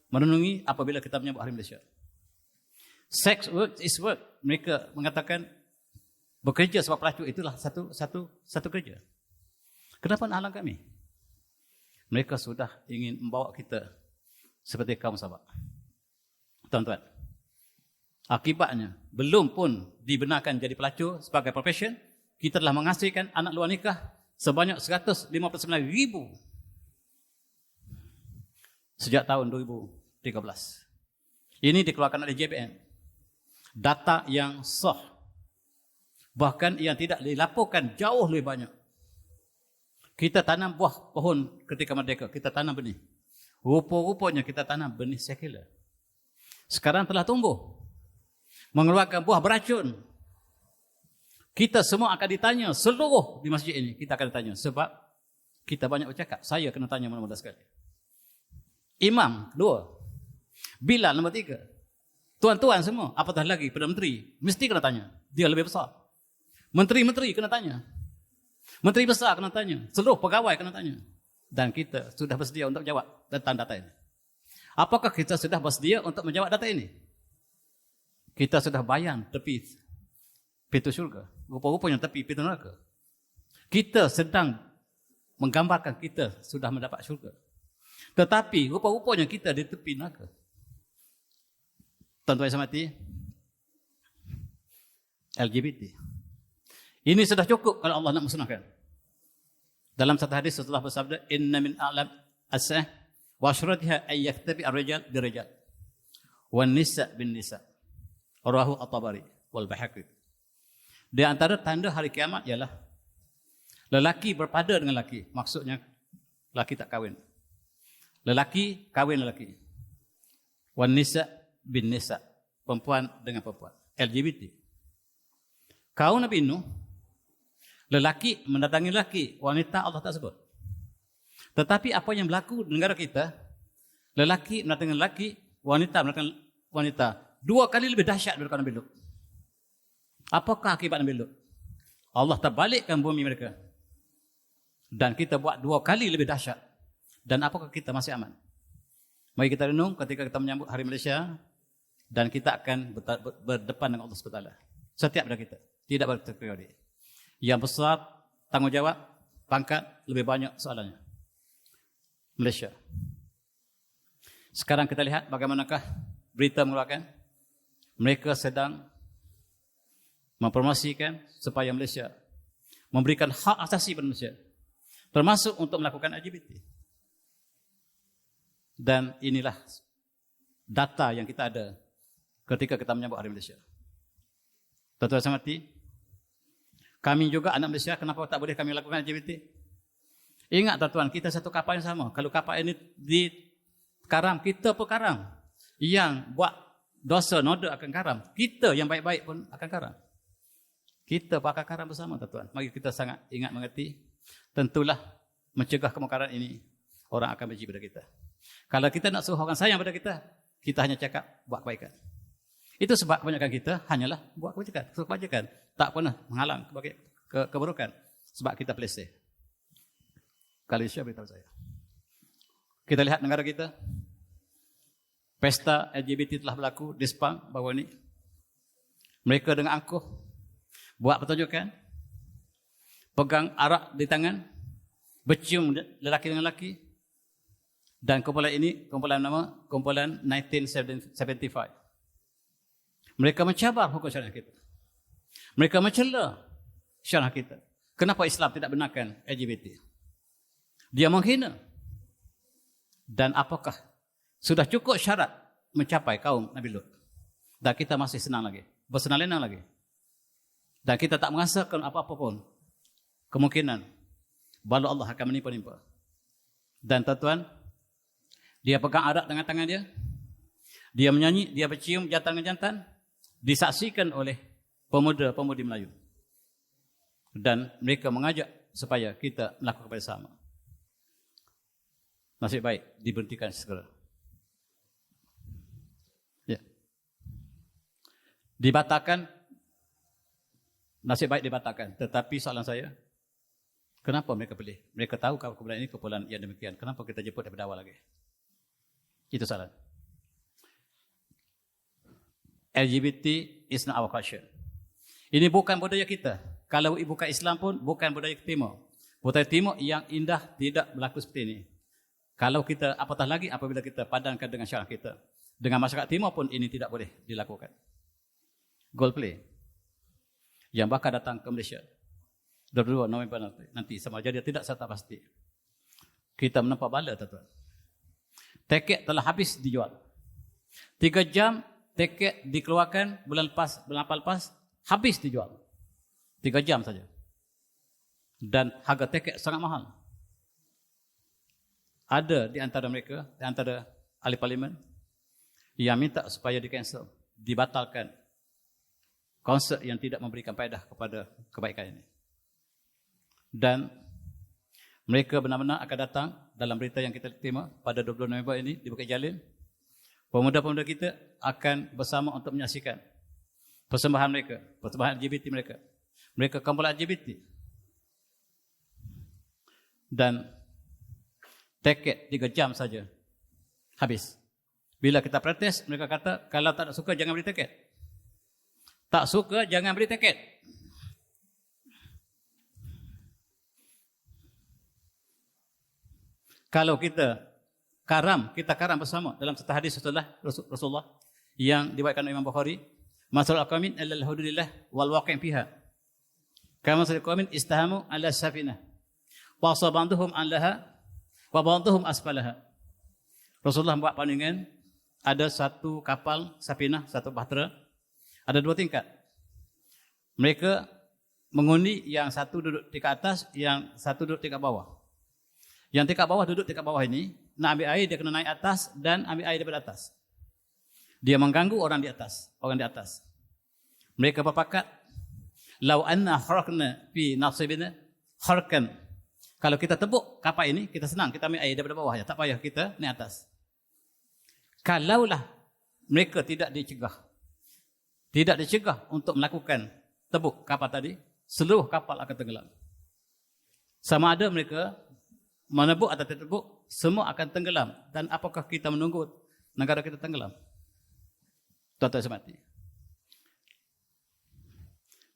merenungi apabila kita menyambut Hari Malaysia. Sex work is work. Mereka mengatakan bekerja sebagai pelacur itulah satu kerja. Kenapa nak halang kami? Mereka sudah ingin membawa kita seperti kaum Sabak. Tuan-tuan, akibatnya belum pun dibenarkan jadi pelacur sebagai profession, kita telah menghasilkan anak luar nikah sebanyak 159,000 sejak tahun 2013. Ini dikeluarkan oleh JPN. Data yang sah. Bahkan yang tidak dilaporkan jauh lebih banyak. Kita tanam buah pohon ketika merdeka, kita tanam benih. Rupa-rupanya kita tanam benih sekular. Sekarang telah tumbuh. Mengeluarkan buah beracun. Kita semua akan ditanya, seluruh di masjid ini kita akan ditanya. Sebab kita banyak bercakap. Saya kena tanya mana-mana sekali. Imam, 2. Bilal, nombor 3. Tuan-tuan semua, apatah lagi Perdana Menteri. Mesti kena tanya. Dia lebih besar. Menteri-menteri kena tanya. Menteri besar kena tanya. Seluruh pegawai kena tanya. Dan kita sudah bersedia untuk menjawab tentang data ini. Apakah kita sudah bersedia untuk menjawab data ini? Kita sudah bayang tepi pintu syurga. Rupa-rupanya tepi pintu neraka. Kita sedang menggambarkan kita sudah mendapat syurga. Tetapi rupa-rupanya kita di tepi neraka. Tuan-tuan yang saya hormati, LGBT. Ini sudah cukup kalau Allah nak musnahkan. Dalam satu hadis setelah bersabda, inna min a'lam as-sa'ah wa asyratiha ay yaktabi ar-rijal bi-rijal wan nisa' bin nisa'. Rawahu At-Tabari wal Baihaqi. Di antara tanda hari kiamat ialah lelaki berpada dengan lelaki. Maksudnya lelaki tak kahwin. Lelaki kahwin lelaki. Wan nisa' bin nisa'. Perempuan dengan perempuan. LGBT. Kaum Nabi Nuh, lelaki mendatangi lelaki, wanita Allah tak sebut. Tetapi apa yang berlaku di negara kita, lelaki mendatangi lelaki, wanita mendatangi wanita. 2 kali lebih dahsyat daripada Nabi Lut. Apakah akibat Nabi Lut? Allah terbalikkan bumi mereka. Dan kita buat 2 kali lebih dahsyat. Dan apakah kita masih aman? Mari kita renung ketika kita menyambut Hari Malaysia. Dan kita akan berdepan dengan Allah SWT. Setiap dari kita. Tidak berteriori. Yang besar, tanggungjawab, pangkat, lebih banyak soalannya. Malaysia. Sekarang kita lihat bagaimanakah berita mengeluarkan. Mereka sedang mempromosikan supaya Malaysia memberikan hak asasi pada Malaysia. Termasuk untuk melakukan LGBT. Dan inilah data yang kita ada ketika kita menyambut Hari Malaysia. Tuan-tuan saya hormati, kami juga anak Malaysia, kenapa tak boleh kami lakukan LGBT? Ingat tuan-tuan, kita satu kapal yang sama. Kalau kapal ini dikaram, kita pun karam. Yang buat dosa noda akan karam. Kita yang baik-baik pun akan karam. Kita akan karam bersama tuan-tuan. Mari kita sangat ingat mengerti. Tentulah mencegah kemungkaran ini, orang akan benci pada kita. Kalau kita nak suruh orang sayang pada kita, kita hanya cakap buat kebaikan. Itu sebab kebanyakan kita hanyalah buat kebajikan. Tak pernah menghalang keburukan. Sebab kita peleseh. Kalau Isya beritahu saya. Kita lihat negara kita. Pesta LGBT telah berlaku di Sepang baru ini. Mereka dengan angkuh buat pertunjukan. Pegang arak di tangan. Bercium lelaki dengan lelaki. Dan kumpulan ini, kumpulan nama, kumpulan 1975. Mereka mencabar hukum syariat kita. Mereka mencela syarah kita. Kenapa Islam tidak benarkan LGBT? Dia menghina. Dan apakah sudah cukup syarat mencapai kaum Nabi Lut? Dan kita masih senang lagi, bersenang-lenang lagi. Dan kita tak merasakan apa-apa pun. Kemungkinan bala Allah akan menimpa-nimpa. Dan tuan-tuan, dia pegang arak dengan tangan dia. Dia menyanyi, dia bercium jantan dengan jantan. Disaksikan oleh pemuda-pemudi Melayu. Dan mereka mengajak supaya kita melakukan bersama. Nasib baik diberhentikan segera. Ya. Dibatalkan. Nasib baik dibatalkan. Tetapi soalan saya, kenapa mereka pilih? Mereka tahu kalau kumpulan ini kumpulan yang demikian. Kenapa kita jemput daripada awal lagi? Itu soalan. LGBT is not our culture. Ini bukan budaya kita. Kalau bukan Islam pun, bukan budaya Timur. Budaya Timur yang indah tidak berlaku seperti ini. Kalau kita, apatah lagi apabila kita padankan dengan syarah kita. Dengan masyarakat Timur pun ini tidak boleh dilakukan. Goal play. Yang bakal datang ke Malaysia. 22 November nanti. Sama jadi tidak serta pasti. Kita menempah bala, tuan-tuan. Tiket telah habis dijual. 3 jam tiket dikeluarkan bulan lepas habis dijual. 3 jam saja. Dan harga tiket sangat mahal. Ada di antara mereka, di antara ahli parlimen yang minta supaya di-cancel, dibatalkan konsert yang tidak memberikan faedah kepada kebaikan ini. Dan mereka benar-benar akan datang dalam berita yang kita terima pada 20 November ini di Bukit Jalil. Pemuda-pemuda kita akan bersama untuk menyaksikan persembahan mereka, persembahan LGBT mereka. Mereka kumpulan LGBT. Dan tiket 3 jam saja habis. Bila kita protes, mereka kata, kalau tak suka jangan beli tiket. Tak suka jangan beli tiket. Kalau kita karam bersama dalam satu hadis Rasulullah yang diriwayatkan oleh Imam Bukhari, masalul aqamin allal hududillah wal waqi' fiha. Kama masalul aqamin istahamu ala safinah. Wa sabanduhum alaha wa ba'dhum asfalaha. Rasulullah buat pandangan ada satu kapal safinah, satu bahtera, ada 2 tingkat. Mereka mengundi yang satu duduk tingkat atas, yang satu duduk tingkat bawah. Yang tingkat bawah duduk tingkat bawah ini, nak ambil air dia kena naik atas dan ambil air daripada atas. Dia mengganggu orang di atas. Mereka berpakat, lau anna kharaqna fi nasibina kharqan. Kalau kita tebuk kapal ini, kita senang, kita ambil air daripada bawah, tak payah kita naik atas. Kalaulah mereka tidak dicegah untuk melakukan tebuk kapal tadi, seluruh kapal akan tenggelam. Sama ada mereka menebuk atau tidak tebuk, semua akan tenggelam. Dan apakah kita menunggu negara kita tenggelam? Tuan-tuan semati.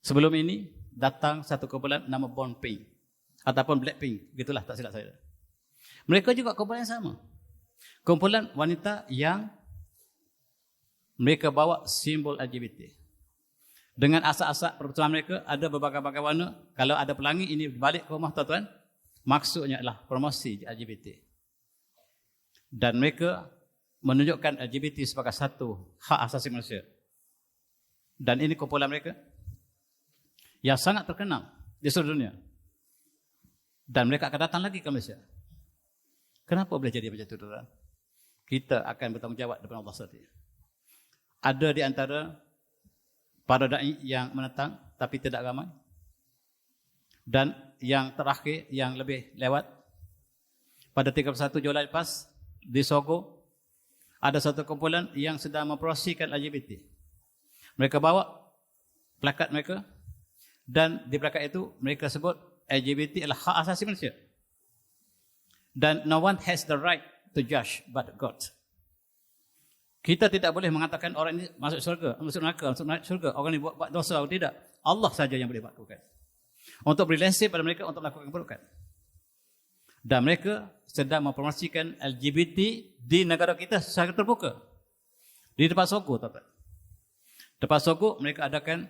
Sebelum ini datang satu kumpulan nama Born Pink ataupun Blackpink, gitulah tak silap saya. Mereka juga kumpulan yang sama. Kumpulan wanita yang mereka bawa simbol LGBT. Dengan asak-asak perbetulan mereka ada berbagai-bagai warna. Kalau ada pelangi ini balik ke rumah tuan-tuan, maksudnya adalah promosi LGBT. Dan mereka menunjukkan LGBT sebagai satu hak asasi manusia. Dan ini kumpulan mereka yang sangat terkenal di seluruh dunia. Dan mereka akan datang lagi ke Malaysia. Kenapa boleh jadi macam itu, tuan? Kita akan bertanggungjawab depan Allah SWT. Ada di antara para da'i yang menentang, tapi tidak ramai. Dan yang terakhir, yang lebih lewat, pada 31 Julai lepas, di Sogo, ada satu kumpulan yang sedang mempromosikan LGBT. Mereka bawa plakat mereka, dan di plakat itu mereka sebut LGBT adalah hak asasi manusia. Dan no one has the right to judge but God. Kita tidak boleh mengatakan orang ini masuk syurga, masuk neraka, masuk syurga, orang ini buat dosa atau tidak. Allah saja yang boleh lakukan. Untuk beri lesson pada mereka untuk melakukan keburukan. Dan mereka sedang mempromosikan LGBT di negara kita secara terbuka. Di depan Sogo, tuan-tuan. Lepas sogok, mereka adakan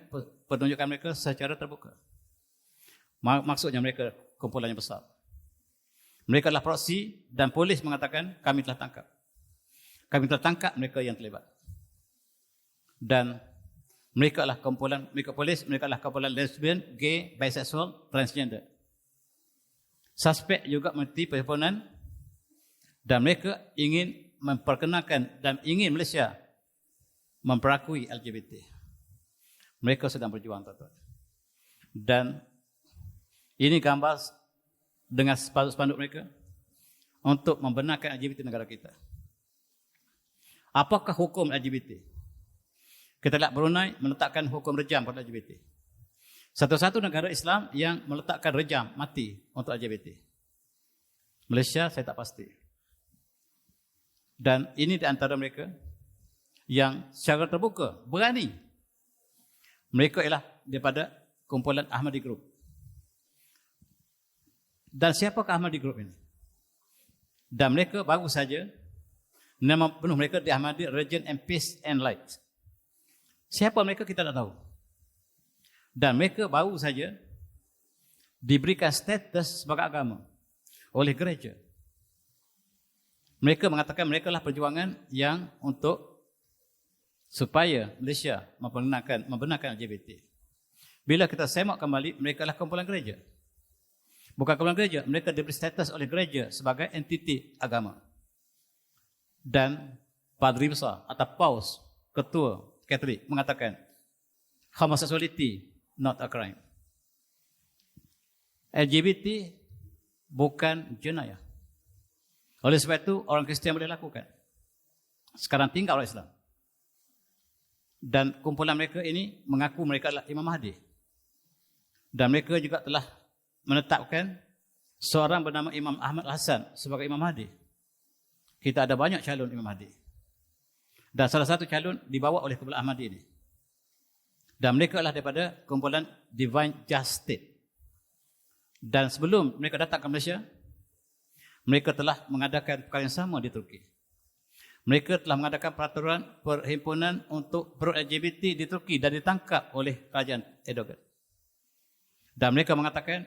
penunjukan mereka secara terbuka. Maksudnya mereka kumpulan yang besar. Mereka adalah proksi dan polis mengatakan kami telah tangkap. Kami telah tangkap mereka yang terlibat. Dan mereka adalah kumpulan, mereka polis, mereka adalah kumpulan lesbian, gay, bisexual, transgender. Suspek juga mengerti perhimpunan dan mereka ingin memperkenalkan dan ingin Malaysia memperakui LGBT. Mereka sedang berjuang, tuan-tuan. Dan ini gambar dengan spanduk-spanduk mereka untuk membenarkan LGBT negara kita. Apakah hukum LGBT? Kita lihat Brunei meletakkan hukum rejam pada LGBT. Satu-satu negara Islam yang meletakkan rejam mati untuk LGBT. Malaysia saya tak pasti. Dan ini di antara mereka yang secara terbuka berani. Mereka ialah daripada kumpulan Ahmadi Group. Dan siapakah Ahmadi Group ini? Dan mereka baru saja, nama penuh mereka di Ahmadi Region and Peace and Light. Siapa mereka kita tak tahu. Dan mereka baru saja diberikan status sebagai agama oleh gereja. Mereka mengatakan mereka lah perjuangan yang untuk supaya Malaysia membenarkan LGBT. Bila kita semak kembali, mereka lah kumpulan gereja. Bukan kumpulan gereja, mereka diberi status oleh gereja sebagai entiti agama. Dan Padri Besar atau Paus, Ketua Katolik mengatakan homosexuality not a crime. LGBT bukan jenayah. Oleh sebab itu orang Kristian boleh lakukan. Sekarang tinggal orang Islam. Dan kumpulan mereka ini mengaku mereka adalah Imam Mahdi. Dan mereka juga telah menetapkan seorang bernama Imam Ahmad Hassan sebagai Imam Mahdi. Kita ada banyak calon Imam Mahdi. Dan salah satu calon dibawa oleh kumpulan Ahmadi ini. Dan mereka adalah daripada kumpulan Divine Justice. Dan sebelum mereka datang ke Malaysia, mereka telah mengadakan perkara yang sama di Turki. Mereka telah mengadakan peraturan perhimpunan untuk pro-LGBT di Turki dan ditangkap oleh kerajaan Erdogan. Dan mereka mengatakan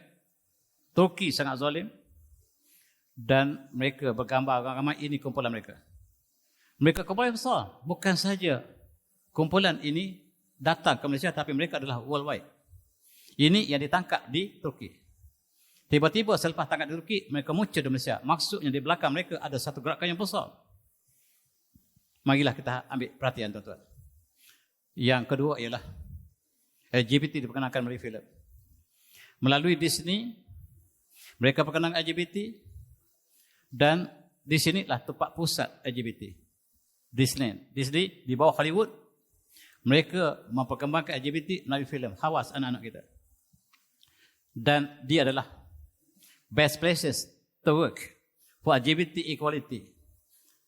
Turki sangat zalim dan mereka bergambar ramai ini kumpulan mereka. Mereka kumpulan besar, bukan saja kumpulan ini datang ke Malaysia tapi mereka adalah worldwide. Ini yang ditangkap di Turki. Tiba-tiba selepas tangkap di Turki, mereka muncul di Malaysia. Maksudnya di belakang mereka ada satu gerakan yang besar. Marilah kita ambil perhatian, tuan-tuan. Yang kedua ialah LGBT diperkenalkan melalui filem. Melalui Disney, mereka perkenalkan LGBT dan di sinilah tempat pusat LGBT. Disney di bawah Hollywood, mereka memperkembangkan LGBT melalui filem. Hawas anak-anak kita. Dan dia adalah best places to work for LGBT equality.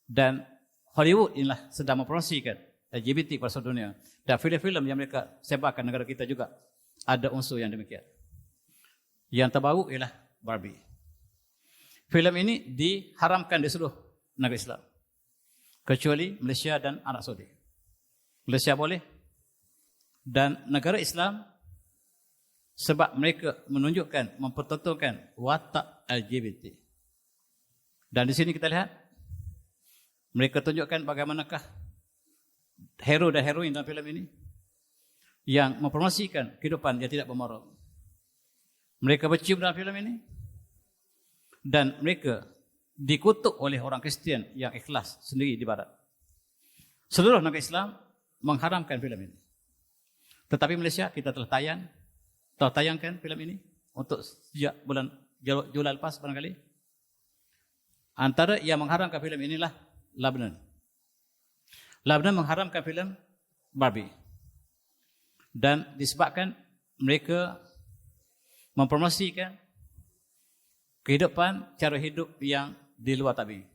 Dan Hollywood inilah sedang mempromosikan LGBT kepada seluruh dunia. Dan filem-filem yang mereka sebarkan negara kita juga ada unsur yang demikian. Yang terbaru ialah Barbie. Filem ini diharamkan di seluruh negara Islam. Kecuali Malaysia dan Arab Saudi. Malaysia boleh. Dan negara Islam sebab mereka menunjukkan, mempertontonkan watak LGBT. Dan di sini kita lihat mereka tunjukkan bagaimanakah hero dan heroin dalam filem ini yang mempromosikan kehidupan yang tidak bermoral. Mereka bercium dalam filem ini dan mereka dikutuk oleh orang Kristian yang ikhlas sendiri di barat. Seluruh negara Islam mengharamkan filem ini. Tetapi Malaysia kita telah tayangkan filem ini untuk sejak bulan Julai lepas barangkali. Antara yang mengharamkan filem inilah Lebanon. Lebanon mengharamkan filem Barbie. Dan disebabkan mereka mempromosikan kehidupan cara hidup yang di luar tabi'i.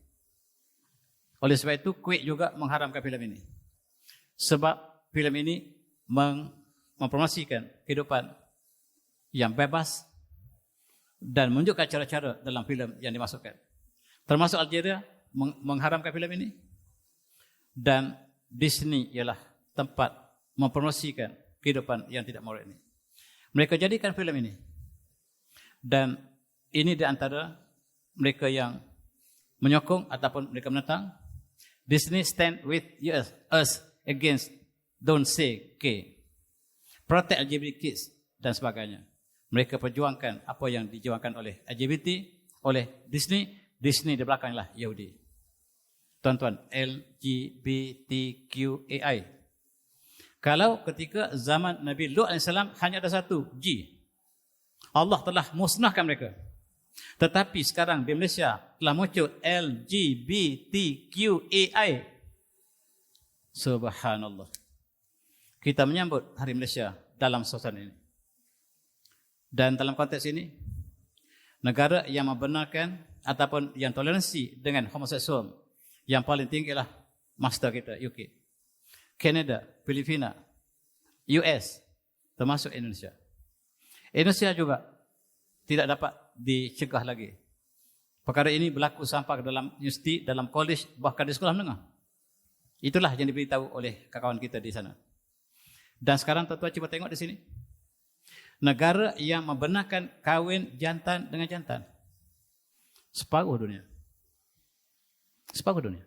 Oleh sebab itu Kuwait juga mengharamkan filem ini. Sebab filem ini mempromosikan kehidupan yang bebas dan menunjukkan cara-cara dalam filem yang dimasukkan. Termasuk Algeria mengharamkan filem ini. Dan Disney ialah tempat mempromosikan kehidupan yang tidak moral ini. Mereka jadikan filem ini. Dan ini di antara mereka yang menyokong ataupun mereka menentang. Disney stand with us against don't say K. Protect LGBT kids dan sebagainya. Mereka perjuangkan apa yang dijuangkan oleh LGBT, oleh Disney. Disney di belakanglah Yahudi. Tuan-tuan, LGBTQAI. Kalau ketika zaman Nabi Lut AS hanya ada satu, G. Allah telah musnahkan mereka. Tetapi sekarang di Malaysia telah muncul LGBTQAI. Subhanallah. Kita menyambut Hari Malaysia dalam suasana ini. Dan dalam konteks ini, negara yang membenarkan ataupun yang toleransi dengan homoseksual yang paling tinggi ialah master kita, UK, Canada, Filipina, US, termasuk Indonesia. Indonesia juga tidak dapat dicegah lagi. Perkara ini berlaku sampai ke dalam universiti, dalam college, bahkan di sekolah menengah. Itulah yang diberitahu oleh kawan kita di sana. Dan sekarang tuan-tuan cuba tengok di sini. Negara yang membenarkan kahwin jantan dengan jantan. Separuh dunia. Separuh dunia.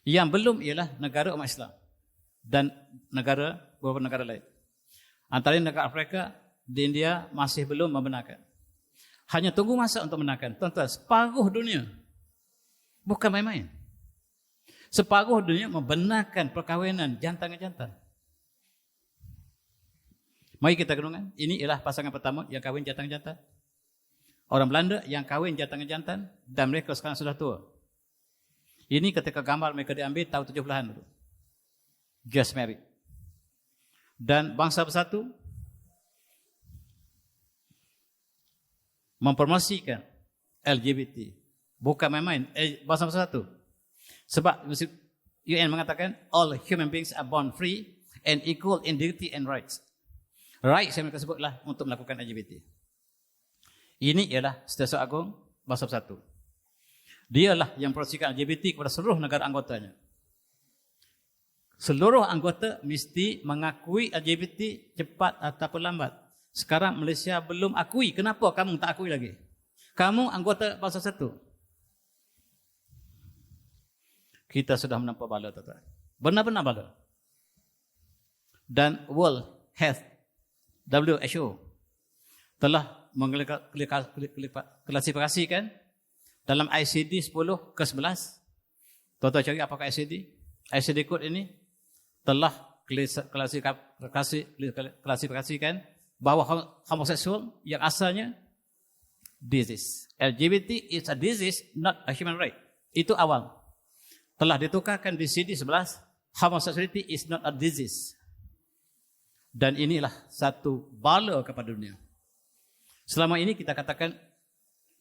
Yang belum ialah negara umat Islam. Dan beberapa negara lain. Antara negara Afrika, di India masih belum membenarkan. Hanya tunggu masa untuk membenarkan. Tuan-tuan, separuh dunia. Bukan main-main. Separuh dunia membenarkan perkahwinan jantan dengan jantan. Mari kita renungkan. Ini ialah pasangan pertama yang kahwin jantan dengan jantan. Orang Belanda yang kahwin jantan dengan jantan dan mereka sekarang sudah tua. Ini ketika gambar mereka diambil tahun 70-an dulu. Just married. Dan bangsa bersatu mempromosikan LGBT. Bukan main-main. Bangsa bersatu. Sebab UN mengatakan all human beings are born free and equal in dignity and rights. Rights yang mereka sebutlah untuk melakukan LGBT. Ini ialah Setiausaha Agung Bangsa Bersatu. Dialah yang mempromosikan LGBT kepada seluruh negara anggotanya. Seluruh anggota mesti mengakui LGBT cepat ataupun lambat. Sekarang Malaysia belum akui. Kenapa kamu tak akui lagi? Kamu anggota Bangsa Bersatu. Kita sudah menampak bala, tuan-tuan. Benar-benar bala. Dan World Health, WHO, telah mengklasifikasikan dalam ICD 10 ke 11. Tuan-tuan cari apakah ICD? ICD code ini telah klasifikasikan bahawa homoseksual yang asalnya disease. LGBT is a disease, not a human right. Itu awal. Telah ditukarkan di CD 11, homosexuality is not a disease. Dan inilah satu bala kepada dunia. Selama ini kita katakan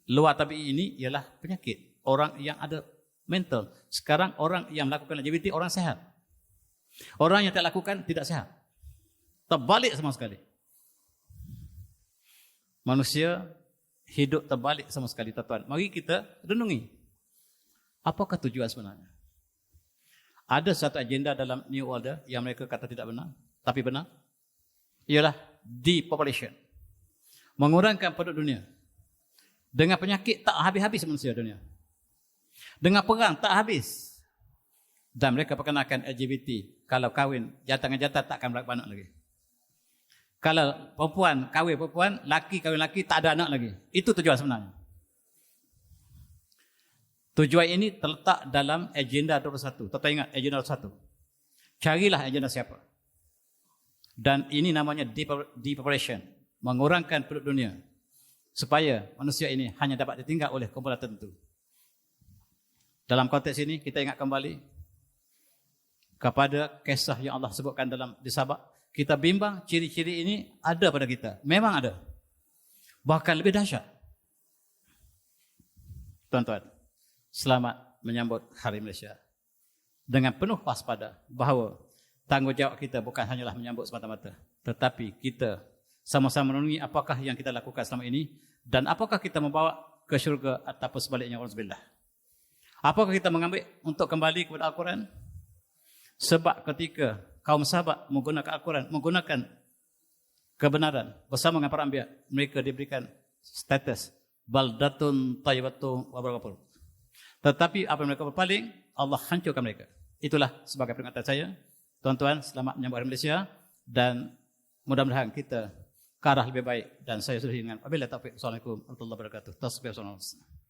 luar tabi'i ini ialah penyakit. Orang yang ada mental. Sekarang orang yang melakukan LGBT orang sehat. Orang yang tak lakukan tidak sehat. Terbalik sama sekali. Manusia hidup terbalik sama sekali, tuan-tuan. Mari kita renungi. Apakah tujuan sebenarnya? Ada satu agenda dalam New Order yang mereka kata tidak benar, tapi benar. Ialah depopulation. Mengurangkan penduduk dunia. Dengan penyakit tak habis-habis manusia dunia. Dengan perang tak habis. Dan mereka perkenalkan LGBT. Kalau kahwin jantan dengan jantan tak akan beranak lagi. Kalau perempuan kahwin perempuan, laki kahwin laki, tak ada anak lagi. Itu tujuan sebenarnya. Tujuan ini terletak dalam agenda 21. Tetap ingat agenda 21. Carilah agenda siapa. Dan ini namanya depopulation. Mengurangkan penduduk dunia. Supaya manusia ini hanya dapat ditinggal oleh kumpulan tertentu. Dalam konteks ini kita ingat kembali kepada kisah yang Allah sebutkan dalam di Sabak. Kita bimbang ciri-ciri ini ada pada kita. Memang ada. Bahkan lebih dahsyat. Tuan-tuan, selamat menyambut Hari Malaysia. Dengan penuh waspada bahawa tanggungjawab kita bukan hanyalah menyambut semata-mata. Tetapi kita sama-sama menungi apakah yang kita lakukan selama ini. Dan apakah kita membawa ke syurga ataupun sebaliknya. Alhamdulillah. Apakah kita mengambil untuk kembali kepada Al-Quran? Sebab ketika kaum sahabat menggunakan Al-Quran, menggunakan kebenaran bersama dengan para anbiya, mereka diberikan status baldatun thayyibatun wa barakatuh. Tetapi apa mereka berpaling, Allah hancurkan mereka. Itulah sebagai peringatan saya. Tuan-tuan, selamat menyambut hari Malaysia dan mudah-mudahan kita ke arah lebih baik. Dan saya sudah dengan wabillahi taufiq. Assalamualaikum warahmatullahi wabarakatuh. Tasbih.